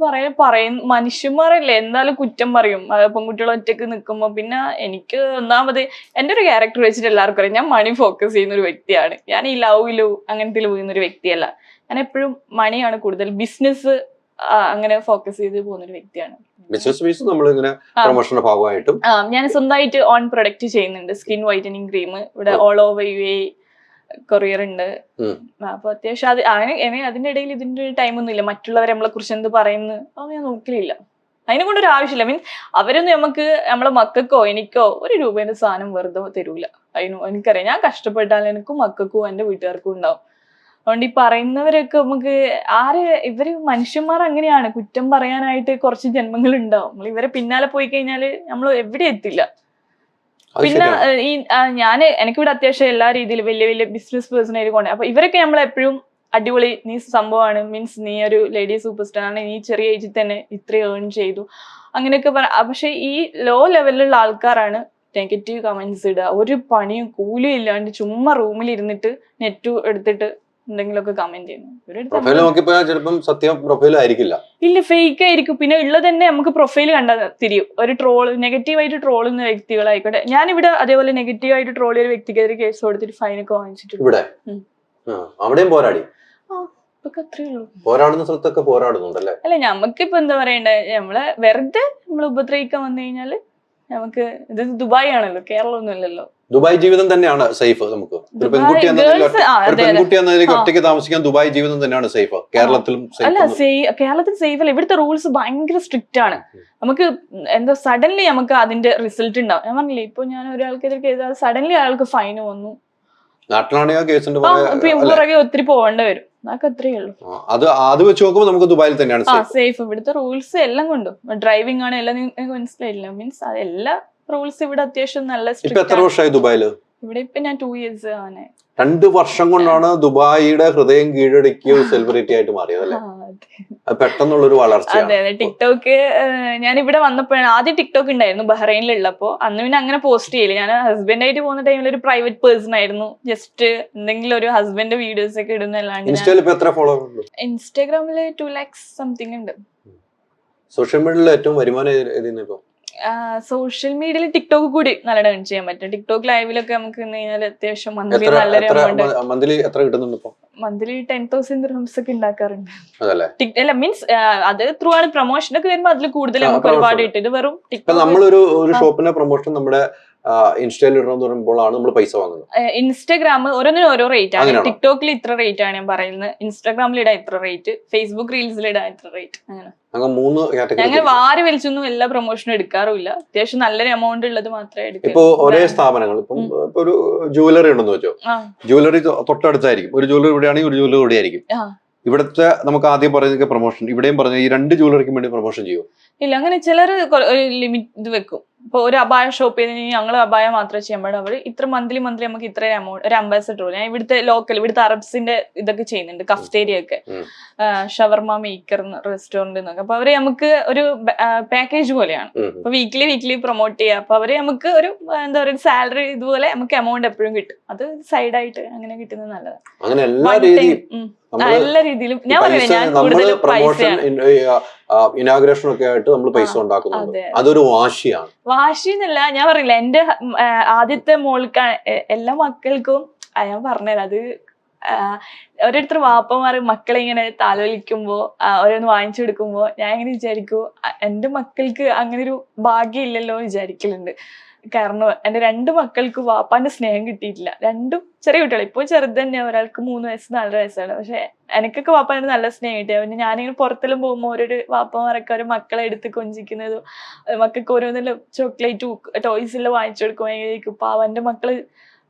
പറയും മനുഷ്യന്മാരല്ലേ, എന്തായാലും കുറ്റം പറയും പെൺകുട്ടികൾ ഒറ്റയ്ക്ക് നിൽക്കുമ്പോ. പിന്നെ എനിക്ക് ഒന്നാമത് എന്റെ ഒരു ക്യാരക്ടർ വെച്ചിട്ട് എല്ലാവർക്കും അറിയാം, ഞാൻ മണി ഫോക്കസ് ചെയ്യുന്ന ഒരു വ്യക്തിയാണ്. ഞാൻ ഈ ലവിലു അങ്ങനത്തെ പോകുന്ന ഒരു വ്യക്തിയല്ല. ഞാൻ എപ്പോഴും മണിയാണ് കൂടുതൽ, ബിസിനസ് അങ്ങനെ ഫോക്കസ് ചെയ്ത് പോകുന്ന ഒരു വ്യക്തിയാണ്. ഞാൻ സ്വന്തമായിട്ട് ഓൺ പ്രൊഡക്റ്റ് ചെയ്യുന്നുണ്ട്, സ്കിൻ വൈറ്റനിങ് ക്രീം. ഇവിടെ ഓൾ ഓവർ UAE കൊറിയർ ഉണ്ട്. അപ്പൊ അത്യാവശ്യം അതിന്റെ ഇടയിൽ ഇതിന്റെ ടൈം ഒന്നും ഇല്ല. മറ്റുള്ളവരെ നമ്മളെ കുറിച്ച് എന്ത് പറയുന്നു അത് ഞാൻ നോക്കലില്ല. അതിനെ കൊണ്ടൊരു ആവശ്യമില്ല. മീൻസ് അവരൊന്നും നമുക്ക് നമ്മളെ മക്കൾക്കോ എനിക്കോ 1 രൂപേന്റെ സാധനം വെറുതെ തരൂല. എനിക്കറിയാം, ഞാൻ കഷ്ടപ്പെട്ടാൽ എനിക്കും മക്കൾക്കും എന്റെ വീട്ടുകാർക്കും ഉണ്ടാവും. അതുകൊണ്ട് ഈ പറയുന്നവരൊക്കെ നമുക്ക് ഇവര് മനുഷ്യന്മാർ അങ്ങനെയാണ്, കുറ്റം പറയാനായിട്ട് കുറച്ച് ജന്മങ്ങൾ ഉണ്ടാവും. നമ്മൾ ഇവരെ പിന്നാലെ പോയി കഴിഞ്ഞാല് നമ്മൾ എവിടെ എത്തില്ല. പിന്നെ എനിക്കിവിടെ അത്യാവശ്യം എല്ലാ രീതിയിലും വലിയ വലിയ ബിസിനസ് പേഴ്സൺ ആയിട്ട് കൊണ്ട്. അപ്പൊ ഇവരൊക്കെ നമ്മളെപ്പോഴും അടിപൊളി, നീ സംഭവമാണ്, മീൻസ് നീ ഒരു ലേഡി സൂപ്പർ സ്റ്റാർ ആണ്, നീ ചെറിയ ഏജിൽ തന്നെ ഇത്രയും ഏൺ ചെയ്തു അങ്ങനെയൊക്കെ പക്ഷെ ഈ ലോ ലെവലിലുള്ള ആൾക്കാരാണ് നെഗറ്റീവ് കമന്റ്സ് ഇടുക. ഒരു പണിയും കൂലിയും ഇല്ലാണ്ട് ചുമ്മാ റൂമിൽ ഇരുന്നിട്ട് നെറ്റ് എടുത്തിട്ട് എന്തെങ്കിലുമൊക്കെ കമന്റ് ചെയ്യുന്നു. ഇല്ല, ഫേക്ക് ആയിരിക്കും. പിന്നെ ഉള്ളത് തന്നെ നമുക്ക് പ്രൊഫൈൽ കണ്ടാൽ തിരിയും. ഒരു നെഗറ്റീവായിട്ട് ട്രോളുന്ന വ്യക്തികളായിക്കോട്ടെ. ഞാനിവിടെ അതേപോലെ നെഗറ്റീവായിട്ട് ട്രോൾ ചെയ്ത വ്യക്തിക്കെതിരെ കേസ് കൊടുത്തിട്ട് ഫൈനൊക്കെ വാങ്ങിച്ചിട്ടുണ്ട്. അല്ല, നമുക്കിപ്പോ എന്താ പറയണ്ടേ, നമ്മളെ വെറുതെ നമ്മൾ ഉപദ്രവിക്കാൻ വന്നു കഴിഞ്ഞാല് നമുക്ക് ഇത് ദുബായ് ആണല്ലോ, കേരളം ഒന്നും അല്ലല്ലോ. ദുബായ് ജീവിതം തന്നെയാണ് സേഫ്. നമുക്ക് ഒരു പെൺകുട്ടി എന്നതിലേക്ക് ഒറ്റയ്ക്ക് താമസിക്കാൻ ദുബായ് ജീവിതം തന്നെയാണ് സേഫ്. കേരളത്തിലും കേരളത്തിൽ സേഫ് അല്ല. ഇവിടുത്തെ റൂൾസ് ഭയങ്കര സ്ട്രിക്റ്റ് ആണ്. നമുക്ക് എന്താ സഡൻലി നമുക്ക് അതിന്റെ റിസൾട്ട് ഉണ്ടാവും. ഞാൻ പറഞ്ഞില്ലേ, ഇപ്പൊ ഞാൻ ഒരാൾക്കെതിരെ ചെയ്താൽ സഡൻലി അയാൾക്ക് ഫൈൻ വന്നു, പുറകെ ഒത്തിരി പോകേണ്ടി വരും. അതൊക്കെ അത്രയേ ഉള്ളൂ. അത് വെച്ച് നോക്കുമ്പോൾ നമുക്ക് ദുബായിൽ തന്നെയാണ് സേഫ്. ഇവിടുത്തെ റൂൾസ് എല്ലാം കൊണ്ടും, ഡ്രൈവിംഗ് ആണ് എല്ലാം മനസ്സിലായില്ല. മീൻസ് എല്ലാ റൂൾസ് ഇവിടെ അത്യാവശ്യം നല്ല സ്ട്രിക്റ്റ്. ഇവിടെ ഇപ്പൊ ഞാൻ 2 years ആണ്. 2 വർഷം കൊണ്ടാണ് ദുബായിയുടെ ഹൃദയം കീഴടക്കിയ ഒരു സെലിബ്രിറ്റി ആയിട്ട് മാറിയത് അല്ലേ? പെട്ടെന്നുള്ളൊരു വളർച്ച. അതെ. ടിക്ടോക്ക് ഞാൻ ഇവിടെ വന്നപ്പോഴാണ് ആദ്യം ടിക്ടോക്ക് ഉണ്ടായിരുന്നു ബഹ്റൈനിലുള്ളപ്പോ. അന്ന് പിന്നെ അങ്ങനെ പോസ്റ്റ് ചെയ്യില്ല. ഞാൻ ഹസ്ബൻഡ് ആയിട്ട് പോകുന്ന ടൈമിൽ ഒരു പ്രൈവറ്റ് പേഴ്സൺ ആയിരുന്നു. ജസ്റ്റ് എന്തെങ്കിലും ഒരു ഹസ്ബൻഡ് വീഡിയോസ് ഒക്കെ ഇടുന്നല്ലാണ്ട്. ഇൻസ്റ്റാഗ്രാമില് 2 lakhs സംതിങ് ഉണ്ട്. സോഷ്യൽ മീഡിയയിൽ ഏറ്റവും വരുമാനം സോഷ്യൽ മീഡിയയിൽ ടിക്ടോക്ക് കൂടി നല്ല ഏൺ ചെയ്യാൻ പറ്റും. ടിക്ടോക്ക് ലൈവിലൊക്കെ നമുക്ക് അത്യാവശ്യം മന്ത്ലി നല്ലൊരു എമൗണ്ട്, മന്ത്ലി 10,000 dirhams ഒക്കെ ഉണ്ടാക്കാറുണ്ട്. അല്ല, മീൻസ് അത് ത്രൂ ആണ്. പ്രൊമോഷൻ ഒക്കെ വരുമ്പോൾ അതിൽ കൂടുതൽ നമുക്ക് ഒരുപാട് കിട്ടും. ഇത് വെറും നമ്മളൊരു ഷോപ്പിന്റെ പ്രൊമോഷൻ നമ്മുടെ ഇൻസ്റ്റയിൽ ഇടണമെന്ന് പറയുമ്പോഴാണ് നമ്മൾ പൈസ വാങ്ങുന്നത്. ഇൻസ്റ്റാഗ്രാം ഓരോന്നിനും ഓരോ റേറ്റ് ആണ്. ടിക്ടോക്കിൽ ഇത്ര റേറ്റ് ആണ് ഞാൻ പറയുന്നത്, ഇൻസ്റ്റാഗ്രാമിൽ ഇടാൻ ഇത്ര റേറ്റ്, ഫേസ്ബുക്ക് റീൽസിൽ ഇടാൻ ഇത്ര റേറ്റ്, അങ്ങനെ ഞങ്ങൾ വാരി വലിച്ചൊന്നും എല്ലാ പ്രൊമോഷനും എടുക്കാറുമില്ല. അത്യാവശ്യം നല്ലൊരു എമൗണ്ട് ഉള്ളത് മാത്രമേ എടുക്കൂ. ഇപ്പൊ ഒരേ സ്ഥാപനങ്ങൾ, ഇപ്പം ഒരു ജുവലറി ഉണ്ടെന്ന് വെച്ചോ, ജുവലറി തൊട്ടടുത്തായിരിക്കും, ഒരു ജുവലറി ഇവിടെയാണെങ്കിൽ ഒരു ജുവലറി ഇവിടെ ആയിരിക്കും. ഇവിടുത്തെ നമുക്ക് ആദ്യം പറയുന്ന പ്രൊമോഷൻ ഇവിടെയും പറഞ്ഞ ഈ 2 ജുവലറിക്കും വേണ്ടി പ്രൊമോഷൻ ചെയ്യും? ഇല്ല, അങ്ങനെ ചിലർ ഒരു ലിമിറ്റ് ഇത് വെക്കും. ഇപ്പൊ ഒരു അബായ ഷോപ്പ് ചെയ്ത് കഴിഞ്ഞാൽ ഞങ്ങൾ അബായ മാത്രമേ ചെയ്യാൻ പാടും. അവർ ഇത്ര മന്ത്ലി നമുക്ക് ഇത്ര എമൗണ്ട്, ഒരു അംബാസഡർ. ഞാൻ ഇവിടുത്തെ ലോക്കൽ, ഇവിടുത്തെ അറബ്സിന്റെ ഇതൊക്കെ ചെയ്യുന്നുണ്ട്, കഫ്റ്റേരിയ ഒക്കെ, ഷവർമ മേക്കർ റെസ്റ്റോറന്റ് എന്നൊക്കെ. അപ്പൊ അവര് നമുക്ക് ഒരു പാക്കേജ് പോലെയാണ്. അപ്പൊ വീക്ക്ലി പ്രൊമോട്ട് ചെയ്യുക. അപ്പൊ അവര് നമുക്ക് ഒരു എന്താ പറയുക, സാലറി ഇതുപോലെ നമുക്ക് എമൗണ്ട് എപ്പോഴും കിട്ടും. അത് സൈഡായിട്ട് അങ്ങനെ കിട്ടുന്നത് നല്ലതാണ്. എല്ലാ രീതിയിലും ഞാൻ പറയുന്നത്, ഞാൻ കൂടുതൽ ഇനാഗ്രേഷൻ ഒക്കെ ആയിട്ട് നമ്മൾ പൈസ ഉണ്ടാക്കുന്നുണ്ട്. അതൊരു വാശിയാണ്. വാശിന്നല്ല, ഞാൻ പറയില്ല, എന്റെ ആദ്യത്തെ മോൾക്ക് എല്ലാ മക്കൾക്കും ഞാൻ പറഞ്ഞുതരാം. അത് ഓരോരുത്തർ വാപ്പമാർ മക്കളെ ഇങ്ങനെ താലോലിക്കുമ്പോ ഓരോന്ന് വാങ്ങിച്ചു കൊടുക്കുമ്പോ ഞാൻ ഇങ്ങനെ വിചാരിക്കൂ, എന്റെ മക്കൾക്ക് അങ്ങനെ ഒരു ഭാഗ്യം ഇല്ലല്ലോ വിചാരിക്കലുണ്ട്. കാരണം എന്റെ 2 മക്കൾക്ക് വാപ്പാന്റെ സ്നേഹം കിട്ടിയിട്ടില്ല. 2 ചെറിയ കുട്ടികൾ, ഇപ്പൊ ചെറുത് തന്നെ, ഒരാൾക്ക് 3 വയസ്സ് 4 വയസ്സാണ്. പക്ഷെ എനിക്കൊക്കെ വാപ്പാന്റെ നല്ല സ്നേഹം കിട്ടിയ. പിന്നെ ഞാനിങ്ങനെ പുറത്തെല്ലാം പോകുമ്പോൾ ഓരോ വാപ്പമാരൊക്കെ ഒരു മക്കളെ എടുത്ത് കൊഞ്ചിക്കുന്നതും മക്കൾക്ക് ഓരോന്നെല്ലാം ചോക്ലേറ്റ് ടോയ്സ് എല്ലാം വാങ്ങിച്ചു കൊടുക്കുമ്പോൾ പാവം എന്റെ മക്കള്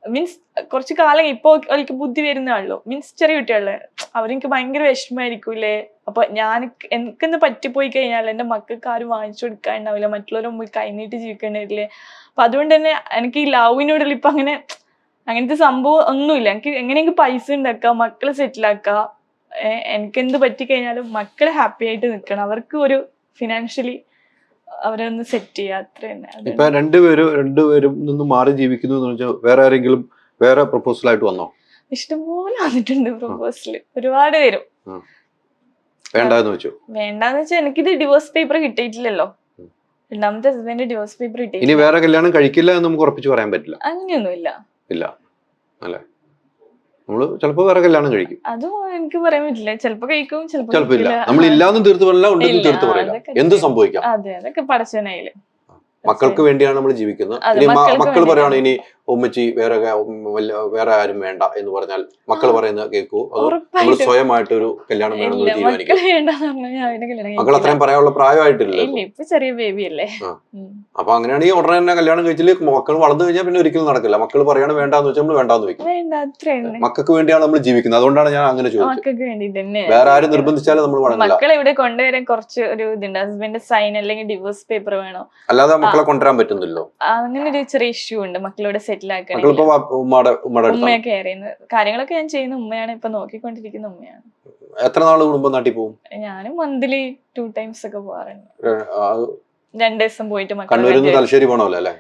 മീൻസ് കുറച്ച് കാലം ഇപ്പൊ എനിക്ക് ബുദ്ധി വരുന്നതാണല്ലോ, മീൻസ് ചെറിയ കുട്ടികളെ അവരെനിക്ക് ഭയങ്കര വിഷമമായിരിക്കൂലേ. അപ്പൊ എനിക്കെന്ന് പറ്റിപ്പോയി കഴിഞ്ഞാൽ എന്റെ മക്കൾക്ക് ആരും വാങ്ങിച്ചു കൊടുക്കാനുണ്ടാവില്ല, മറ്റുള്ളവരെ മുമ്പിൽ കൈനീട്ടി ജീവിക്കേണ്ടില്ലേ. അപ്പൊ അതുകൊണ്ട് തന്നെ എനിക്ക് ഈ ലവിനോടുള്ള ഇപ്പൊ അങ്ങനത്തെ സംഭവം ഒന്നുമില്ല. എനിക്ക് എങ്ങനെയെങ്കിലും പൈസ ഉണ്ടാക്കാം, മക്കളെ സെറ്റിലാക്കാം. എനിക്കെന്ത് പറ്റിക്കഴിഞ്ഞാലും മക്കളെ ഹാപ്പി ആയിട്ട് നിൽക്കണം, അവർക്ക് ഒരു ഫിനാൻഷ്യലി അവരൊന്ന് സെറ്റ് ചെയ്യുക, അത്ര തന്നെ. ഇപ്പൊ രണ്ടുപേരും നിന്ന് മാറി ജീവിക്കുന്നു എന്ന് വെച്ചാൽ വേറെ ആരെങ്കിലും വേറെ പ്രൊപ്പോസൽ ആയിട്ട് വന്നോ? ഇഷ്ടംപോലെ വന്നിട്ടുണ്ട് പ്രൊപ്പോസൽ, ഒരുപാട് പേരും. വേണ്ടെന്ന് വെച്ചാൽ എനിക്കിത് ഡിവോഴ്സ് പേപ്പർ കിട്ടിയിട്ടില്ലല്ലോ. 2ാമത്തെ ഹസ്ബൻഡ് ഡിവോഴ്സ് പേപ്പർ കിട്ടി. ഇനി വേറെ കല്യാണം കഴിക്കില്ല എന്ന് നമുക്ക് ഉറപ്പിച്ച് പറയാൻ പറ്റില്ല. അങ്ങനെയൊന്നും ഇല്ല അല്ലേ? നമ്മള് ചിലപ്പോ വേറെ കല്യാണം കഴിക്കും, അതും എനിക്ക് പറയാൻ പറ്റില്ല. ചിലപ്പോ കഴിക്കും, ചിലപ്പോ ഇല്ല. നമ്മൾ ഇല്ലാന്നും തീർത്ത് പറയില്ല, ഉണ്ടെന്നും തീർത്ത് പറയില്ല, എന്ത് സംഭവിക്കാം. അതെ, അതൊക്കെ പടച്ചവനായില്ലേ. മക്കൾക്ക് വേണ്ടിയാണ് നമ്മൾ ജീവിക്കുന്നത്. ഇനി മക്കൾ പറയാണ് ഇനി ഉമ്മച്ചി വേറെ ആരും വേണ്ട എന്ന് പറഞ്ഞാൽ മക്കൾ പറയുന്നത് കേൾക്കൂ, നമ്മൾ സ്വയമായിട്ട് ഒരു കല്യാണം വേണമെന്ന് തീരുമാനിക്കും. മക്കൾ അത്രയും പറയാനുള്ള പ്രായമായിട്ടില്ല, ഇപ്പൊ ചെറിയ ബേബി അല്ലേ. അപ്പൊ അങ്ങനെയാണെങ്കിൽ ഉടനെ തന്നെ കല്യാണം കഴിച്ചില്ല, മക്കൾ വളർന്നു കഴിഞ്ഞാൽ പിന്നെ ഒരിക്കലും നടക്കില്ല. മക്കൾ പറയാണ് വേണ്ടാന്ന് വെച്ചാൽ നമ്മൾ വേണ്ടാന്ന് വെക്കും. മക്കൾക്ക് വേണ്ടിയാണ് നമ്മൾ ജീവിക്കുന്നത്, അതുകൊണ്ടാണ് ഞാൻ അങ്ങനെ ചോദിച്ചത്. വേറെ ആരും നിർബന്ധിച്ചാലും നമ്മൾ വളരില്ല. മക്കളെ ഇവിടെ കൊണ്ടുവരാൻ കുറച്ച് ഒരു ഇതുണ്ട്, ഹസ്ബൻഡ് സൈൻ അല്ലെങ്കിൽ ഡിവോഴ്സ് പേപ്പർ വേണോ, അല്ലാതെ മക്കളെ കൊണ്ടുവരാൻ പറ്റുന്നില്ലോ. അങ്ങനെ ഒരു ചെറിയ ഇഷ്യൂ ഉണ്ട്. മക്കളോട് സെറ്റിൽ ആക്കണം, ഉമ്മയൊക്കെ അറിയുന്നത് കാര്യങ്ങളൊക്കെ ഞാൻ ചെയ്യുന്ന ഉമ്മയാണ്, ഇപ്പൊ നോക്കിക്കൊണ്ടിരിക്കുന്ന ഉമ്മയാണ്. എത്ര നാള് കുടുംബം നാട്ടിൽ പോകും? ഞാൻ മന്ത്ലി 2 times ഒക്കെ പോകാറുണ്ട്. 2 ദിവസം പോയിട്ട് കണ്ണൂരിൽ തലശ്ശേരി പോണല്ലോ അല്ലേ?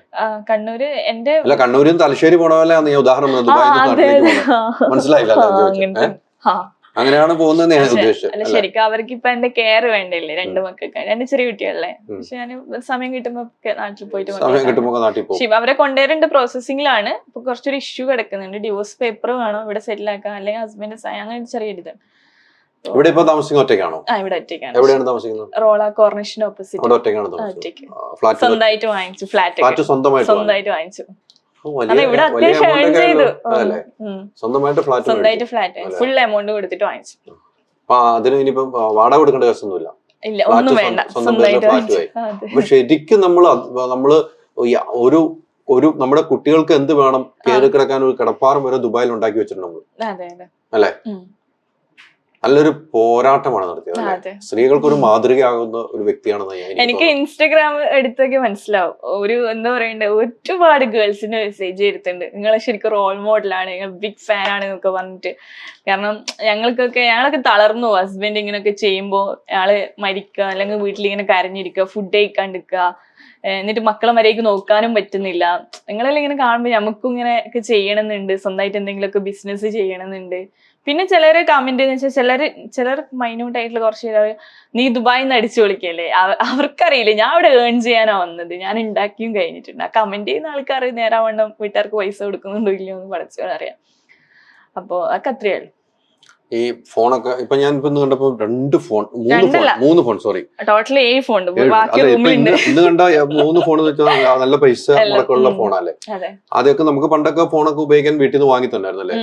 കണ്ണൂര് എന്റെ കണ്ണൂരിൽ തലശ്ശേരി പോണല്ലേ ഉദാഹരണം മനസ്സിലായില്ല. അങ്ങനെയാണ് പോകുന്നത് ഞാൻ ഉദ്ദേശിച്ചത്. അല്ല, ശരിക്കും അവർക്ക് ഇപ്പൊ എന്റെ കെയർ വേണ്ടല്ലേ, 2 മക്കൾക്ക്, 2 ചെറിയ കുട്ടികളല്ലേ. പക്ഷെ ഞാൻ സമയം കിട്ടുമ്പോ നാട്ടിൽ പോയിട്ട് അവരെ കൊണ്ടുവരേണ്ട പ്രോസസ്സിംഗിലാണ്. ഇപ്പൊ കുറച്ചൊരു ഇഷ്യൂ കിടക്കുന്നുണ്ട്, ഡിവോഴ്സ് പേപ്പർ വേണോ ഇവിടെ സെറ്റിൽ ആക്കാൻ, അല്ലെങ്കിൽ ഹസ്ബൻഡ് അങ്ങനെ ചെറിയ ഇതാണ്. ഇവിടെ ഇപ്പൊ താമസിക്കുന്നത് ഒറ്റയ്ക്കാണോ? ഇവിടെ ഒറ്റയ്ക്കാണ്. എവിടെയാണ് താമസിക്കുന്നത്? റോള കോർണിഷിന്റെ ഓപ്പോസിറ്റ്. സ്വന്തമായിട്ട് വാങ്ങിച്ചു, ഫ്ലാറ്റ് സ്വന്തമായിട്ട് വാങ്ങിച്ചു. ഇവിടെ അത്യാവശ്യം ചെയ്തു, സ്വന്തമായിട്ട് ഫ്ലാറ്റ് ഫുൾ എമൗണ്ട് കൊടുത്തിട്ട് വാങ്ങിച്ചു. അതിന് ഇനിയിപ്പം വാടക കൊടുക്കേണ്ട കേസൊന്നുമില്ല, ഇല്ല, ഒന്നും വേണ്ട, സ്വന്തമായിട്ട്. ശരിക്കും നമ്മള് ഒരു നമ്മുടെ കുട്ടികൾക്ക് എന്ത് വേണം, കയറി കിടക്കാൻ ഒരു കിടപ്പാറം വരെ ദുബായിൽ ഉണ്ടാക്കി വെച്ചിട്ടുണ്ട് നമ്മൾ, അല്ലെ? നല്ലൊരു പോരാട്ടമാണ് നടത്തിയത്. സ്ത്രീകൾക്ക് ഒരു മാതൃകയാകുന്ന ഒരു വ്യക്തിയാണെന്ന് എനിക്ക് ഇൻസ്റ്റഗ്രാം എടുത്തൊക്കെ മനസ്സിലാവും. ഒരു എന്താ പറയണ്ടേ, ഒരുപാട് ഗേൾസിന്റെ മെസ്സേജ് വരുത്തുന്നുണ്ട്, നിങ്ങൾ ശരിക്കും റോൾ മോഡലാണ്, നിങ്ങൾ ബിഗ് ഫാൻ ആണ് എന്നൊക്കെ പറഞ്ഞിട്ട്. കാരണം ഞങ്ങളൊക്കെ തളർന്നു, ഹസ്ബൻഡ് ഇങ്ങനെയൊക്കെ ചെയ്യുമ്പോൾ അയാള് മരിക്കുക, അല്ലെങ്കിൽ വീട്ടിലിങ്ങനെ കരഞ്ഞിരിക്കുക, ഫുഡ് കഴിക്കാണ്ടിരിക്കുക, എന്നിട്ട് മക്കളെ മര്യാദയ്ക്ക് നോക്കാനും പറ്റുന്നില്ല. നിങ്ങളെല്ലാം ഇങ്ങനെ കാണുമ്പോൾ നമുക്കും ഇങ്ങനെ ഒക്കെ ചെയ്യണമെന്നുണ്ട്, സ്വന്തമായിട്ട് എന്തെങ്കിലുമൊക്കെ ബിസിനസ് ചെയ്യണമെന്നുണ്ട്. പിന്നെ ചിലര് കമന്റ് എന്ന് വെച്ചാൽ ചിലർ മൈന്യൂട്ട് ആയിട്ടുള്ള കുറച്ച് പേര് നീ ദുബായിൽ നിന്ന് അടിച്ചു വിളിക്കല്ലേ, അവർക്കറിയില്ല ഞാൻ അവിടെ ഏൺ ചെയ്യാനാ വന്നത്, ഞാൻ ഉണ്ടാക്കിയും കഴിഞ്ഞിട്ടുണ്ട്. ആ കമന്റ് ചെയ്യുന്ന ആൾക്കാർ നേരാവണ്ണം വീട്ടുകാർക്ക് പൈസ കൊടുക്കുന്നുണ്ടോ ഇല്ലയോ എന്ന് പഠിച്ചോളറിയാം. അപ്പൊ അതൊക്കെ അത്രയേ ഉള്ളൂ. ഈ ഫോണൊക്കെ ഇപ്പൊ ഞാൻ ഇപ്പൊ കണ്ടപ്പോ 3 ഫോൺ സോറി ടോട്ടലി 7 ഫോൺ ഇന്ന് കണ്ട 3 ഫോൺ വെച്ചാൽ നല്ല പൈസ മുടക്കുള്ള ഫോണല്ലേ. അതൊക്കെ നമുക്ക് പണ്ടൊക്കെ ഫോണൊക്കെ ഉപയോഗിക്കാൻ വീട്ടിൽ നിന്ന് വാങ്ങി തന്നായിരുന്നല്ലേ.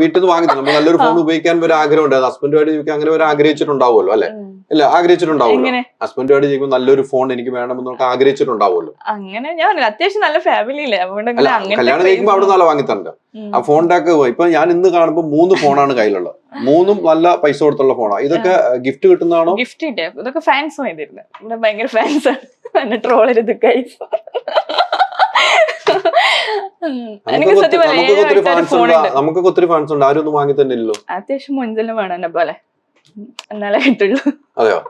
വീട്ടിൽ നിന്ന് വാങ്ങി തന്നെ നല്ലൊരു ഫോൺ ഉപയോഗിക്കാൻ ഒരു ആഗ്രഹം ഉണ്ടായിരുന്നു. ഹസ്ബൻഡുമായിട്ട് ചോദിക്കാൻ അങ്ങനെ ഒരു ആഗ്രഹിച്ചിട്ടുണ്ടാവുമല്ലോ അല്ലെ. ഇല്ല ആഗ്രഹിച്ചിട്ടുണ്ടാവുമല്ലോ. ഹസ്ബൻഡുമായിട്ട് ചോദിക്കുമ്പോൾ നല്ലൊരു ഫോൺ എനിക്ക് വേണമെന്നൊക്കെ ആഗ്രഹിച്ചിട്ടുണ്ടാവുമല്ലോ. അങ്ങനെ ഞാൻ അത്യാവശ്യം നല്ല ഫാമിലിയില്ലേ. കല്യാണം കഴിക്കുമ്പോൾ അവിടെ നല്ല വാങ്ങി തന്നെ ആ ഫോണിന്റെ ഒക്കെ. ഇപ്പൊ ഞാൻ ഇന്ന് കാണുമ്പോൾ 3 ഫോണാണ് കയ്യിലുള്ളത്. 3ഉം നല്ല പൈസ കൊടുത്തുള്ള ഫോണാണ്. ഇതൊക്കെ ഗിഫ്റ്റ് കിട്ടുന്നതാണോ? ഗിഫ്റ്റ് കിട്ടിയ ഇതൊക്കെ ഫാൻസ് വാങ്ങിയിരുന്നു. ഇവിടെ ഭയങ്കര ഫാൻസ് ആണ്. ട്രോളരുത് ഗൈസ്. നമുക്കൊക്കെ ഒത്തിരി ഫാൻസ് ഉണ്ട്. ആരും ഒന്നും വാങ്ങി തന്നെ ഇല്ലല്ലോ. അത്യാവശ്യം മുൻചെല്ലാം വേണം എന്നെ പോലെ, എന്നാലേ കിട്ടുള്ളൂ. അതെയോ?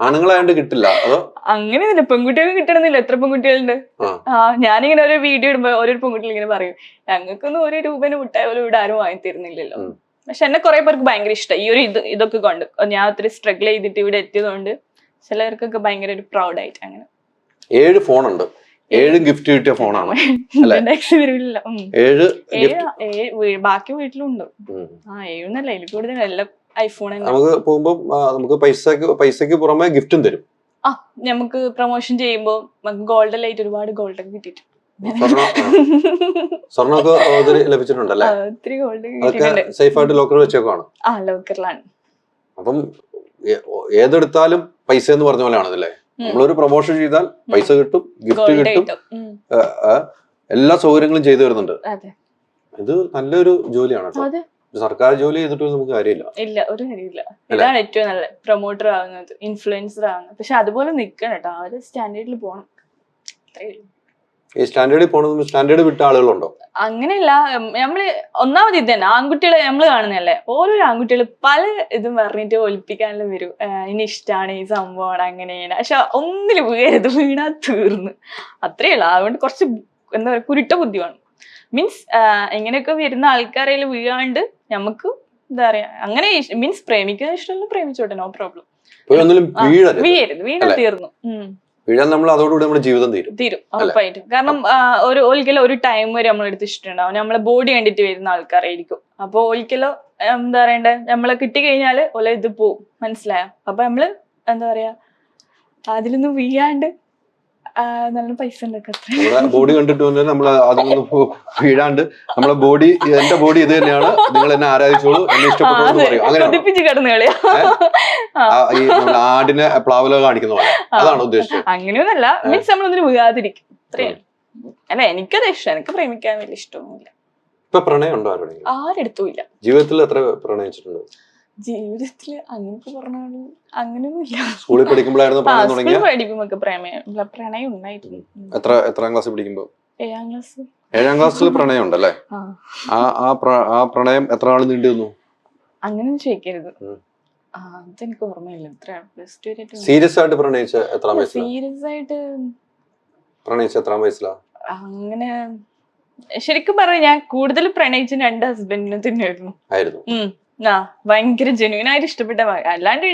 ആണുങ്ങളായോണ്ട് കിട്ടില്ല അതോ? അങ്ങനെയൊന്നുമില്ല, പെൺകുട്ടികൾക്ക് കിട്ടണമെന്നില്ല. എത്ര പെൺകുട്ടികളുണ്ട്. ഞാനിങ്ങനെ ഒരു വീഡിയോ ഇടുമ്പോ ഓരോ പെൺകുട്ടികൾ ഇങ്ങനെ പറയും, ഞങ്ങൾക്കൊന്നും 1 രൂപന് മുട്ടായി പോലും ഇവിടെ ആരും വാങ്ങി തരുന്നില്ലല്ലോ. പക്ഷെ എന്നെ കുറെ പേർക്ക് ഭയങ്കര ഇഷ്ടം ഈ ഒരു ഇതൊക്കെ കൊണ്ട്. ഞാൻ ഒത്തിരി സ്ട്രഗിൾ ചെയ്തിട്ട് ഇവിടെ എത്തിയതുകൊണ്ട് ചിലർക്കൊക്കെ ഭയങ്കര ഒരു പ്രൗഡ് ആയിട്ട്. അങ്ങനെ 7 ഫോണുണ്ട്. 7 ഗിഫ്റ്റ് കിട്ടിയ ഫോണാണ്. ബാക്കി വീട്ടിലുണ്ട്. 7 അതിൽ കൂടുതൽ എല്ലാം ഐഫോൺ. നമുക്ക് പോകുമ്പോ നമുക്ക് പൈസക്ക് പുറമെ ഗിഫ്റ്റും തരും. നമുക്ക് പ്രൊമോഷൻ ചെയ്യുമ്പോ ഗോൾഡൻ ലൈറ്റ് ഒരുപാട് ഗോൾഡ് ഒക്കെ കിട്ടിയിട്ടുണ്ട്. സ്വർണ്ണമൊക്കെ ലഭിച്ചിട്ടുണ്ടല്ലേ? ഒത്തിരി ഗോൾഡ് സേഫ് ആയിട്ട് ലോക്കറിൽ വെച്ചേക്കാണ്. ലോക്കറിലാണ്. അപ്പം ഏതെടുത്താലും പൈസ എന്ന് പറഞ്ഞ പോലെയാണ് അതല്ലേ. നമ്മളൊരു പ്രൊമോഷൻ ചെയ്താൽ പൈസ കിട്ടും, ഗിഫ്റ്റ് കിട്ടും, എല്ലാ സൗകര്യങ്ങളും ചെയ്തു തരുന്നുണ്ട്. ഇത് നല്ലൊരു ജോലിയാണ്. സർക്കാർ ജോലി ചെയ്തിട്ട് നമുക്ക് കാര്യമില്ല. ഇല്ല, ഒരു കാര്യമില്ല. ഇതാണ് ഏറ്റവും നല്ല പ്രൊമോട്ടർ ആവുന്നത്, ഇൻഫ്ലുവൻസർ ആവുന്നത്. പക്ഷെ അതുപോലെ നിക്കണം കേട്ടോ, ആ ഒരു സ്റ്റാൻഡേർഡിൽ പോകണം. ഈ സ്റ്റാൻഡേർഡിൽ പോകണം. സ്റ്റാൻഡേർഡ് വിട്ട ആളുകളുണ്ടോ? അങ്ങനെയല്ല. നമ്മള് ഒന്നാമത് ഇത് തന്നെ, ആൺകുട്ടികളെ നമ്മള് കാണുന്നതല്ലേ, ഓരോ ആൺകുട്ടികൾ പല ഇതും പറഞ്ഞിട്ട് ഒലിപ്പിക്കാനുള്ള വരും. ഇനി ഇഷ്ടമാണ്, ഈ സംഭവമാണ്, അങ്ങനെയാണ്. പക്ഷെ ഒന്നിലും വീഴരുത്, വീണാ തീർന്ന്. അത്രേ ഉള്ളു. അതുകൊണ്ട് കുറച്ച് എന്താ പറയുക, കുരുട്ട ബുദ്ധിയാണ്. മീൻസ് ഇങ്ങനെയൊക്കെ വരുന്ന ആൾക്കാരെ വീഴാണ്ട് നമുക്ക് എന്താ പറയാ, അങ്ങനെ മീൻസ് പ്രേമിക്കുന്ന ഇഷ്ടമല്ല, പ്രേമിച്ചോട്ടെ, നോ പ്രോബ്ലം. വീഴരുത്, വീണാ തീർന്നു. അതോടുകൂടി നമ്മുടെ ജീവിതം തീരും ഉറപ്പായിട്ടും. കാരണം ഒരിക്കലും ഒരു ടൈം വരെ നമ്മളെടുത്ത് ഇഷ്ടമുണ്ടാവും. നമ്മളെ ബോഡി കണ്ടിട്ട് വരുന്ന ആൾക്കാരായിരിക്കും. അപ്പൊ ഒരിക്കലും എന്താ പറയണ്ടേ, നമ്മളെ കിട്ടിക്കഴിഞ്ഞാല് ഓല ഇത് പോവും, മനസ്സിലായോ? അപ്പൊ നമ്മള് എന്താ പറയാ, അതിലൊന്നും വീഴാണ്ട് നല്ല പൈസ ബോഡി കണ്ടിട്ട് നമ്മൾ അതൊന്നും വീഴാണ്ട് നമ്മളെ ബോഡി, എന്റെ ബോഡി ഇത് തന്നെയാണ്, നിങ്ങൾ എന്നെ ആരാധിച്ചോളൂ, എന്നെ ഇഷ്ടപ്പെട്ടു പറയും. അങ്ങനെ ഈ ആടിനെ പ്ലാവല കാണിക്കുന്ന പോലെ, അതാണ് ഉദ്ദേശിച്ചത്. അങ്ങനെയൊന്നല്ല, മീൻസ് നമ്മളൊന്നും വീഴാതിരിക്കും. അത്രയാണ്. അല്ല, എനിക്കത് ഇഷ്ടം. എനിക്ക് പ്രേമിക്കാൻ വലിയ ഇഷ്ടമൊന്നുമില്ല. ഇപ്പൊ പ്രണയം ഉണ്ടോ? ആരെടുത്തും ഇല്ല. ജീവിതത്തിൽ എത്ര പ്രണയിച്ചിട്ടുണ്ട്? ജീവിതത്തില് അങ്ങനൊക്കെ പറഞ്ഞാലും അങ്ങനെയൊന്നുമില്ല. സ്കൂളിൽ പഠിക്കുമ്പോഴായിരുന്നു പഠിക്കുമ്പോ പ്രണയം ഉണ്ടായിരുന്നു. എത്രാം ക്ലാസ്സിൽ പഠിക്കുമ്പോ? 7ാം ക്ലാസ്. 7ാം ക്ലാസ്സിൽ പ്രണയം ഉണ്ടല്ലേ? ആ പ്രണയം എത്ര നാൾ നീണ്ടു? അങ്ങനെ ചോദിക്കരുത്, അതെനിക്ക് ഓർമ്മയില്ല. സീരിയസ് ആയിട്ട് പ്രണയിച്ച എത്രാം വയസ്സിലാ? സീരിയസ് ആയിട്ട് പ്രണയിച്ച എത്രാം വയസ്സിലാ? അങ്ങനെ ശരിക്കും പറഞ്ഞാൽ ഞാൻ കൂടുതൽ പ്രണയിച്ച 2 ഹസ്ബൻഡിനെ തന്നെയായിരുന്നു. ഭയങ്കര ജെന്യൂൻ ആയിട്ട് ഇഷ്ടപ്പെട്ട. അല്ലാണ്ട്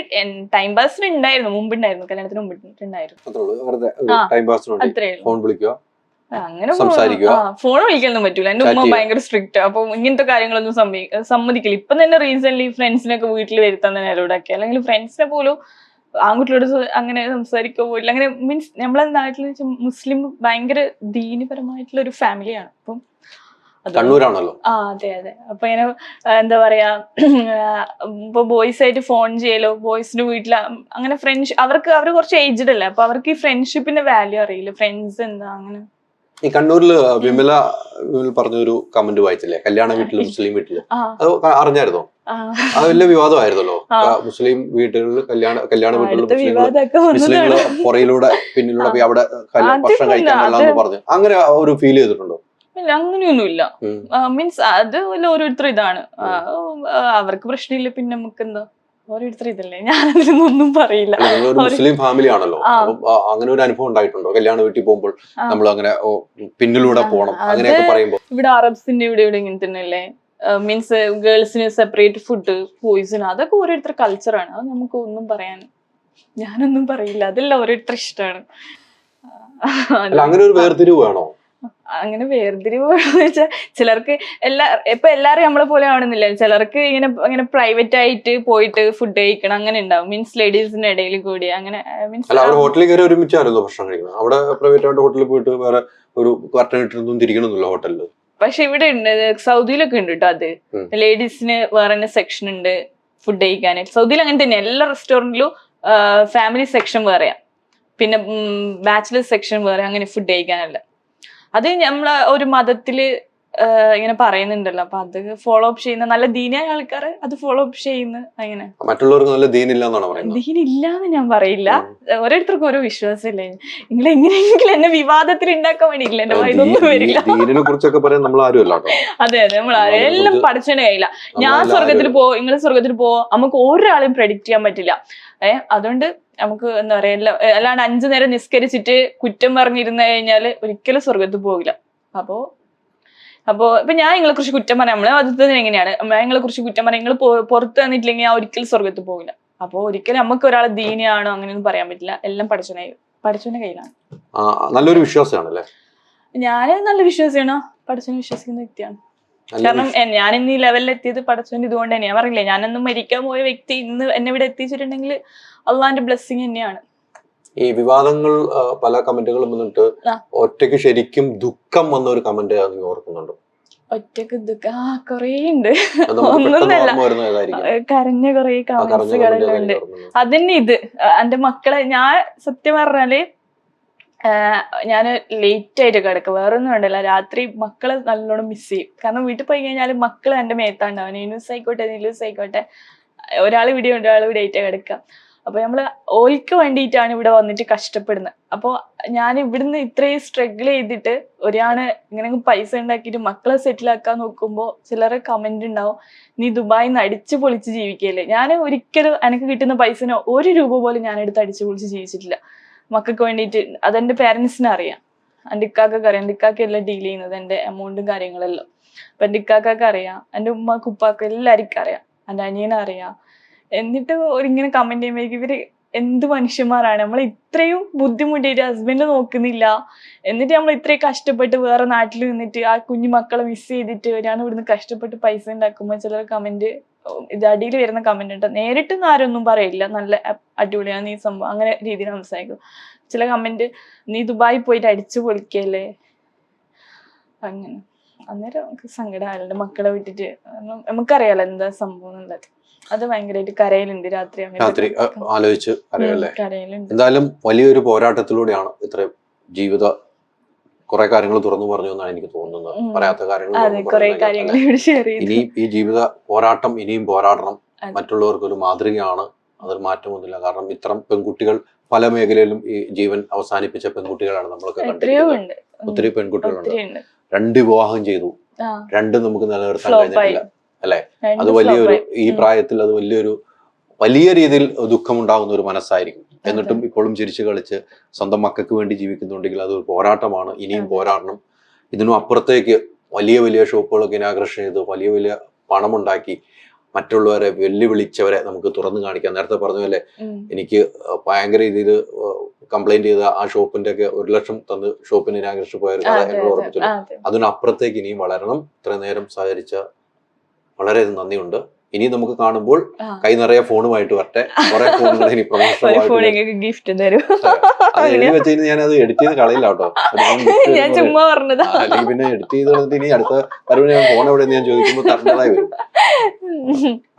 ടൈം പാസിന് ഉണ്ടായിരുന്നു, മുമ്പുണ്ടായിരുന്നു, കല്യാണത്തിന് മുമ്പിട്ടുണ്ടായിരുന്നു. അങ്ങനെ ഫോൺ വിളിക്കാനൊന്നും പറ്റൂല. എന്റെ ഉമ്മ ഭയങ്കര സ്ട്രിക്റ്റ്. അപ്പൊ ഇങ്ങനത്തെ കാര്യങ്ങളൊന്നും സമ്മതിക്കില്ല. ഇപ്പൊ തന്നെ റീസെന്റ് ഫ്രണ്ട്സിനൊക്കെ വീട്ടിൽ വരുത്താൻ തന്നെ അലോടാക്കി. അല്ലെങ്കിൽ ഫ്രണ്ട്സിനെ പോലും ആൺകുട്ടികളോട് അങ്ങനെ സംസാരിക്കോ പോയില്ല. അങ്ങനെ മീൻസ് നമ്മളെ നാട്ടിൽ വെച്ചാൽ മുസ്ലിം ഭയങ്കര ദീനപരമായിട്ടുള്ള ഒരു ഫാമിലിയാണ്. അപ്പം കണ്ണൂരാണല്ലോ. അതെ. അപ്പൊ ഇങ്ങനെ എന്താ പറയാ, ഇപ്പൊ ബോയ്സ് ആയിട്ട് ഫോൺ ചെയ്യലോ, ബോയ്സിന്റെ വീട്ടില് അങ്ങനെ അവര് കുറച്ച് ഏജ്ഡ് അല്ലേ. അപ്പൊ അവർക്ക് ഈ ഫ്രണ്ട്ഷിപ്പിന്റെ വാല്യൂ അറിയില്ല. ഫ്രണ്ട്സ് എന്താ അങ്ങനെ. ഈ കണ്ണൂരില് വിമല പറഞ്ഞൊരു കമന്റ് വായിച്ചില്ലേ, കല്യാണ വീട്ടില് മുസ്ലിം വീട്ടില്, അത് അറിഞ്ഞായിരുന്നോ? അത് വലിയ വിവാദമായിരുന്നല്ലോ. മുസ്ലിം വീട്ടുകളിൽ കല്യാണ വീട്ടിൽ മുസ്ലിങ്ങള് പുറയിലൂടെ പിന്നിലൂടെ അവിടെ ഭക്ഷണം കഴിക്കാൻ എന്ന് പറഞ്ഞു. അങ്ങനെ ഒരു ഫീൽ ചെയ്തിട്ടുണ്ടോ? ഇല്ല, അങ്ങനെയൊന്നുമില്ല. മീൻസ് അത് ഓരോരുത്തർ ഇതാണ്, അവർക്ക് പ്രശ്നമില്ല. പിന്നെ നമുക്ക് എന്താ, ഓരോരുത്തർ ഇതല്ലേ, ഞാൻ അതിലൊന്നും പറയില്ല. മുസ്ലിം ഫാമിലി ആണല്ലോ, അങ്ങനെ ഒരു അനുഭവം ഉണ്ടായിട്ടുണ്ടോ? കല്യാണ വീട്ടിൽ പോകുമ്പോൾ നമ്മൾ അങ്ങനെ പിന്നിലൂടെ പോകണം അങ്ങനെയൊക്കെ പറയുമ്പോൾ? ഇവിടെ അറബ്സിന്റെ ഇവിടെ ഇങ്ങനെ തന്നെയല്ലേ. മീൻസ് ഗേൾസിന് സെപ്പറേറ്റ് ഫുഡ്, ബോയ്സിന്, അതൊക്കെ ഓരോരുത്തർ കൾച്ചറാണ്. അത് നമുക്ക് ഒന്നും പറയാൻ, ഞാനൊന്നും പറയില്ല. അതെല്ലാം ഓരോരുത്തർ ഇഷ്ടമാണ്. അങ്ങനെ ഒരു വേർതിരിവ് വേണോ? അങ്ങനെ വേർതിരിവ് വെച്ചാൽ ചിലർക്ക് ഇപ്പൊ എല്ലാരും നമ്മളെ പോലെ ആവണമെന്നില്ല. ചിലർക്ക് ഇങ്ങനെ പ്രൈവറ്റ് ആയിട്ട് പോയിട്ട് ഫുഡ് കഴിക്കണം അങ്ങനെ ഉണ്ടാവും. മീൻസ് ലേഡീസിന്റെ ഇടയിൽ കൂടി അങ്ങനെ മീൻസ് ഹോട്ടലിൽ കയറി ഒരുമിച്ചായിരുന്നു ഭക്ഷണം കഴിക്കുന്നത്. അവിടെ പ്രൈവറ്റ് ആയിട്ട് ഹോട്ടലിൽ പോയിട്ട് വേറെ ഒരു കർട്ടൻ ഇട്ടൊന്നും തിരിക്കണമെന്നില്ല ഹോട്ടലിൽ. പക്ഷെ ഇവിടെ ഉണ്ട്, സൗദിയിലൊക്കെ ഉണ്ട് കേട്ടോ. അത് ലേഡീസിന് വേറെ തന്നെ സെക്ഷൻ ഉണ്ട് ഫുഡ് കഴിക്കാനായിട്ട്. സൗദിയിൽ അങ്ങനെ തന്നെ എല്ലാ റെസ്റ്റോറന്റിലും ഫാമിലി സെക്ഷൻ വേറെയാ, പിന്നെ ബാച്ചിലേഴ്സ് സെക്ഷൻ വേറെ, അങ്ങനെ ഫുഡ് കഴിക്കാനല്ല. അത് നമ്മളെ ഒരു മതത്തില് ഇങ്ങനെ പറയുന്നുണ്ടല്ലോ, അപ്പൊ അത് ഫോളോ അപ്പ് ചെയ്യുന്ന നല്ല ദീനായ ആൾക്കാർ അത് ഫോളോ അപ്പ് ചെയ്യുന്ന. അങ്ങനെ മറ്റുള്ളവർക്ക് നല്ല ദീനില്ലാന്നാണ് പറയുന്നത്. ദീനില്ലാന്ന് ഞാൻ പറയില്ല, ഓരോരുത്തർക്കും ഓരോ വിശ്വാസമില്ലേ. നിങ്ങൾ എങ്ങനെയെങ്കിലും എന്നെ വിവാദത്തിൽ ഉണ്ടാക്കാൻ വേണ്ടിയില്ല, എന്റെ ഇതൊന്നും വരില്ല. ദീനിനെ കുറിച്ചൊക്കെ പറയാൻ നമ്മൾ ആരുമല്ല. അതെ നമ്മൾ എല്ലാം പഠിച്ചതിന്റെ കയ്യില്ല. ഞാൻ സ്വർഗത്തിൽ പോ, നിങ്ങൾ സ്വർഗത്തിൽ പോ, നമുക്ക് ഒരാളെയും പ്രഡിക്റ്റ് ചെയ്യാൻ പറ്റില്ല. അതുകൊണ്ട് നമുക്ക് എന്താ പറയാ, അല്ലാണ്ട് 5 നേരം നിസ്കരിച്ചിട്ട് കുറ്റം പറഞ്ഞിരുന്നു കഴിഞ്ഞാല് ഒരിക്കലും സ്വർഗത്തിൽ പോകില്ല. അപ്പോ ഇപ്പൊ ഞാൻ നിങ്ങളെ കുറിച്ച് കുറ്റം പറയാം, നമ്മളെ മതത്തിൽ എങ്ങനെയാണ്, ഞാൻ നിങ്ങളെ കുറിച്ച് കുറ്റം പറയാം, നിങ്ങൾ പുറത്ത് തന്നിട്ടില്ലെങ്കിൽ ഞാൻ ഒരിക്കലും സ്വർഗത്തിൽ പോകില്ല. അപ്പൊ ഒരിക്കലും നമുക്ക് ഒരാളെ ദീനിയാണോ അങ്ങനെയൊന്നും പറയാൻ പറ്റില്ല. എല്ലാം പഠിച്ചവന്റെ കയ്യിലാണ്. നല്ലൊരു വിശ്വാസമാണല്ലേ? ഞാൻ നല്ല വിശ്വാസിയാണോ, പഠിച്ചവനെ വിശ്വസിക്കുന്ന വ്യക്തിയാണ്. കാരണം ഞാൻ ഇന്ന് ഈ ലെവലിൽ എത്തിയത് പഠിച്ചവന്റെ ഇതുകൊണ്ട് തന്നെ. ഞാൻ പറഞ്ഞില്ലേ, ഞാനൊന്നും മരിക്കാൻ പോയ വ്യക്തി ഇന്ന് എന്നെ ഇവിടെ എത്തിച്ചിട്ടുണ്ടെങ്കിൽ അള്ളാന്റെ ബ്ലെസ്സിങ് തന്നെയാണ്. ഈ വിവാദങ്ങൾ പല കമന്റുകളും വന്നിട്ട് ഒറ്റയ്ക്ക് ശരിക്കും ദുഃഖം വന്ന ഒരു കമന്റ് നീ ഓർക്കുന്നുണ്ടോ? ഒറ്റക്ക് ദുഃഖം കൊറേ ഉണ്ട്, ഒന്നൊന്നല്ല, കരഞ്ഞ കൊറേ കമന്റ്സുകളെല്ലാം ഉണ്ട്. അതന്നെ ഇത് എന്റെ മക്കളെ, ഞാൻ സത്യം പറഞ്ഞാല് ഞാൻ ലേറ്റ് ആയിട്ട് കിടക്കും, വേറൊന്നും വേണ്ടല്ല. രാത്രി മക്കളെ നല്ലോണം മിസ് ചെയ്യും. കാരണം വീട്ടിൽ പോയി കഴിഞ്ഞാൽ മക്കള് എന്റെ മേത്താണ്ടാവും. ന്യൂസ് ആയിക്കോട്ടെ നിലൂസ് ആയിക്കോട്ടെ, ഒരാൾ ഇവിടെ ഉണ്ട്, ഒരാൾ ഇവിടെ ആയിട്ട് കിടക്കുക. അപ്പൊ നമ്മള് ഓൽക്ക് വേണ്ടിയിട്ടാണ് ഇവിടെ വന്നിട്ട് കഷ്ടപ്പെടുന്നത്. അപ്പൊ ഞാൻ ഇവിടുന്ന് ഇത്രയും സ്ട്രഗിൾ ചെയ്തിട്ട് ഒരാള് ഇങ്ങനെ പൈസ ഉണ്ടാക്കിയിട്ട് മക്കളെ സെറ്റിൽ ആക്കാൻ നോക്കുമ്പോ ചിലരെ കമന്റ് ഉണ്ടാവും, നീ ദുബായിന്ന് അടിച്ചു പൊളിച്ച് ജീവിക്കല്ലേ. ഞാൻ ഒരിക്കലും എനിക്ക് കിട്ടുന്ന പൈസനോ 1 രൂപ പോലും ഞാൻ എടുത്ത് അടിച്ചു പൊളിച്ച് ജീവിച്ചിട്ടില്ല. മക്കൾക്ക് വേണ്ടിയിട്ട്. അതെന്റെ പേരൻസിന് അറിയാം, എൻ്റെ ഇക്കാക്കൊക്കെ അറിയാം. എൻ്റെ ഇക്കാക്ക് എല്ലാം ഡീൽ ചെയ്യുന്നത് എൻ്റെ എമൗണ്ടും കാര്യങ്ങളെല്ലാം. അപ്പൊ എൻ്റെ ഇക്കാക്കൊക്കെ അറിയാം, എൻ്റെ ഉമ്മാക്ക് ഉപ്പാക്ക് എല്ലാവർക്കും അറിയാം, എൻ്റെ അനിയനറിയാം. എന്നിട്ട് ഇങ്ങനെ കമന്റ് ചെയ്യുമ്പോഴേക്കും ഇവര് എന്ത് മനുഷ്യന്മാരാണ്, നമ്മൾ ഇത്രയും ബുദ്ധിമുട്ടിയിട്ട് ഹസ്ബൻഡ് നോക്കുന്നില്ല, എന്നിട്ട് നമ്മൾ ഇത്രയും കഷ്ടപ്പെട്ട് വേറെ നാട്ടിൽ നിന്നിട്ട് ആ കുഞ്ഞു മക്കളെ മിസ് ചെയ്തിട്ട് ഞാൻ ഇവിടുന്ന് കഷ്ടപ്പെട്ട് പൈസ ഉണ്ടാക്കുമ്പോൾ ചിലർ കമന്റ്, ഇത് അടിയിൽ വരുന്ന കമന്റ് ഉണ്ട്. നേരിട്ടൊന്നും ആരൊന്നും പറയില്ല, നല്ല അടിപൊളിയാണ് നീ സംഭവം അങ്ങനെ രീതിയിൽ സംസാരിക്കും. ചില കമന്റ്, നീ ദുബായി പോയിട്ട് അടിച്ചു പൊളിക്കല്ലേ, അങ്ങനെ. അന്നേരം നമുക്ക് സങ്കടമായാലുണ്ട് മക്കളെ വിട്ടിട്ട്. നമുക്കറിയാലോ എന്താ സംഭവം എന്നുള്ളത്. അത് ഭയങ്കരമായിട്ട് കരയിലുണ്ട് രാത്രി ആലോചിച്ച് കരയിലുണ്ട്. എന്തായാലും വലിയൊരു പോരാട്ടത്തിലൂടെയാണ് ഇത്രയും ജീവിത കുറെ കാര്യങ്ങൾ തുറന്നു പറഞ്ഞു എന്നാണ് എനിക്ക് തോന്നുന്നത്. പറയാത്ത കാര്യങ്ങൾ ഇനി ഈ ജീവിത പോരാട്ടം ഇനിയും പോരാടണം. മറ്റുള്ളവർക്ക് ഒരു മാതൃകയാണ്, അതൊരു മാറ്റമൊന്നുമില്ല. കാരണം ഇത്തരം പെൺകുട്ടികൾ പല മേഖലയിലും ഈ ജീവൻ അവസാനിപ്പിച്ച പെൺകുട്ടികളാണ് നമ്മളൊക്കെ കണ്ടിട്ടുള്ളത്. ഒത്തിരി പെൺകുട്ടികളുണ്ട്, 2 വിവാഹം ചെയ്തു, 2 നമുക്ക് നിലനിർത്താൻ കഴിഞ്ഞിട്ടില്ല അല്ലെ? അത് വലിയൊരു, ഈ പ്രായത്തിൽ അത് വലിയ രീതിയിൽ ദുഃഖമുണ്ടാകുന്ന ഒരു മനസ്സായിരിക്കും. എന്നിട്ടും ഇപ്പോഴും ചിരിച്ചു കളിച്ച് സ്വന്തം മക്കൾക്ക് വേണ്ടി ജീവിക്കുന്നുണ്ടെങ്കിൽ അതൊരു പോരാട്ടമാണ്. ഇനിയും പോരാടണം. ഇതിനും അപ്പുറത്തേക്ക് വലിയ വലിയ ഷോപ്പുകളൊക്കെ ഇനാഗ്രേഷൻ ചെയ്ത് വലിയ വലിയ പണമുണ്ടാക്കി മറ്റുള്ളവരെ വെല്ലുവിളിച്ചവരെ നമുക്ക് തുറന്നു കാണിക്കാം. നേരത്തെ പറഞ്ഞ പോലെ എനിക്ക് ഭയങ്കര രീതിയിൽ കംപ്ലൈന്റ് ചെയ്ത ആ ഷോപ്പിന്റെ ഒക്കെ 1 ലക്ഷം തന്ന് ഷോപ്പിന് ഇനാഗ്രേഷൻ പോയാൽ ഓർമ്മിച്ചില്ല. അതിനപ്പുറത്തേക്ക് ഇനിയും വളരണം. ഇത്ര നേരം സഹകരിച്ച വളരെ നന്ദിയുണ്ട്. ഇനി നമുക്ക് കാണുമ്പോൾ കൈ നിറയെ ഫോണുമായിട്ട് വരട്ടെ. കുറെ ഫോണുകൾ ഇനി ഗിഫ്റ്റ് തരും. എഴുതി വെച്ച് ഞാൻ അത് എഡിറ്റ് ചെയ്ത് കളയില്ല കേട്ടോ. അല്ലെങ്കിൽ പിന്നെ എഡിറ്റ് ചെയ്ത് വന്നിട്ട് ഇനി അടുത്ത ഞാൻ ഫോൺ എവിടെ ഞാൻ ചോദിക്കുമ്പോൾ തരേണ്ടതായി വരും.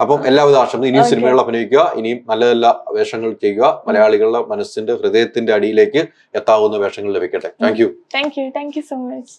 അപ്പം എല്ലാവിധ ആശംസകളും. ഇനിയും സിനിമകൾ അഭിനയിക്കുക, ഇനിയും നല്ല നല്ല വേഷങ്ങൾ ചെയ്യുക. മലയാളികളുടെ മനസ്സിന്റെ ഹൃദയത്തിന്റെ അടിയിലേക്ക് എത്താവുന്ന വേഷങ്ങൾ ലഭിക്കട്ടെ. Thank you so much.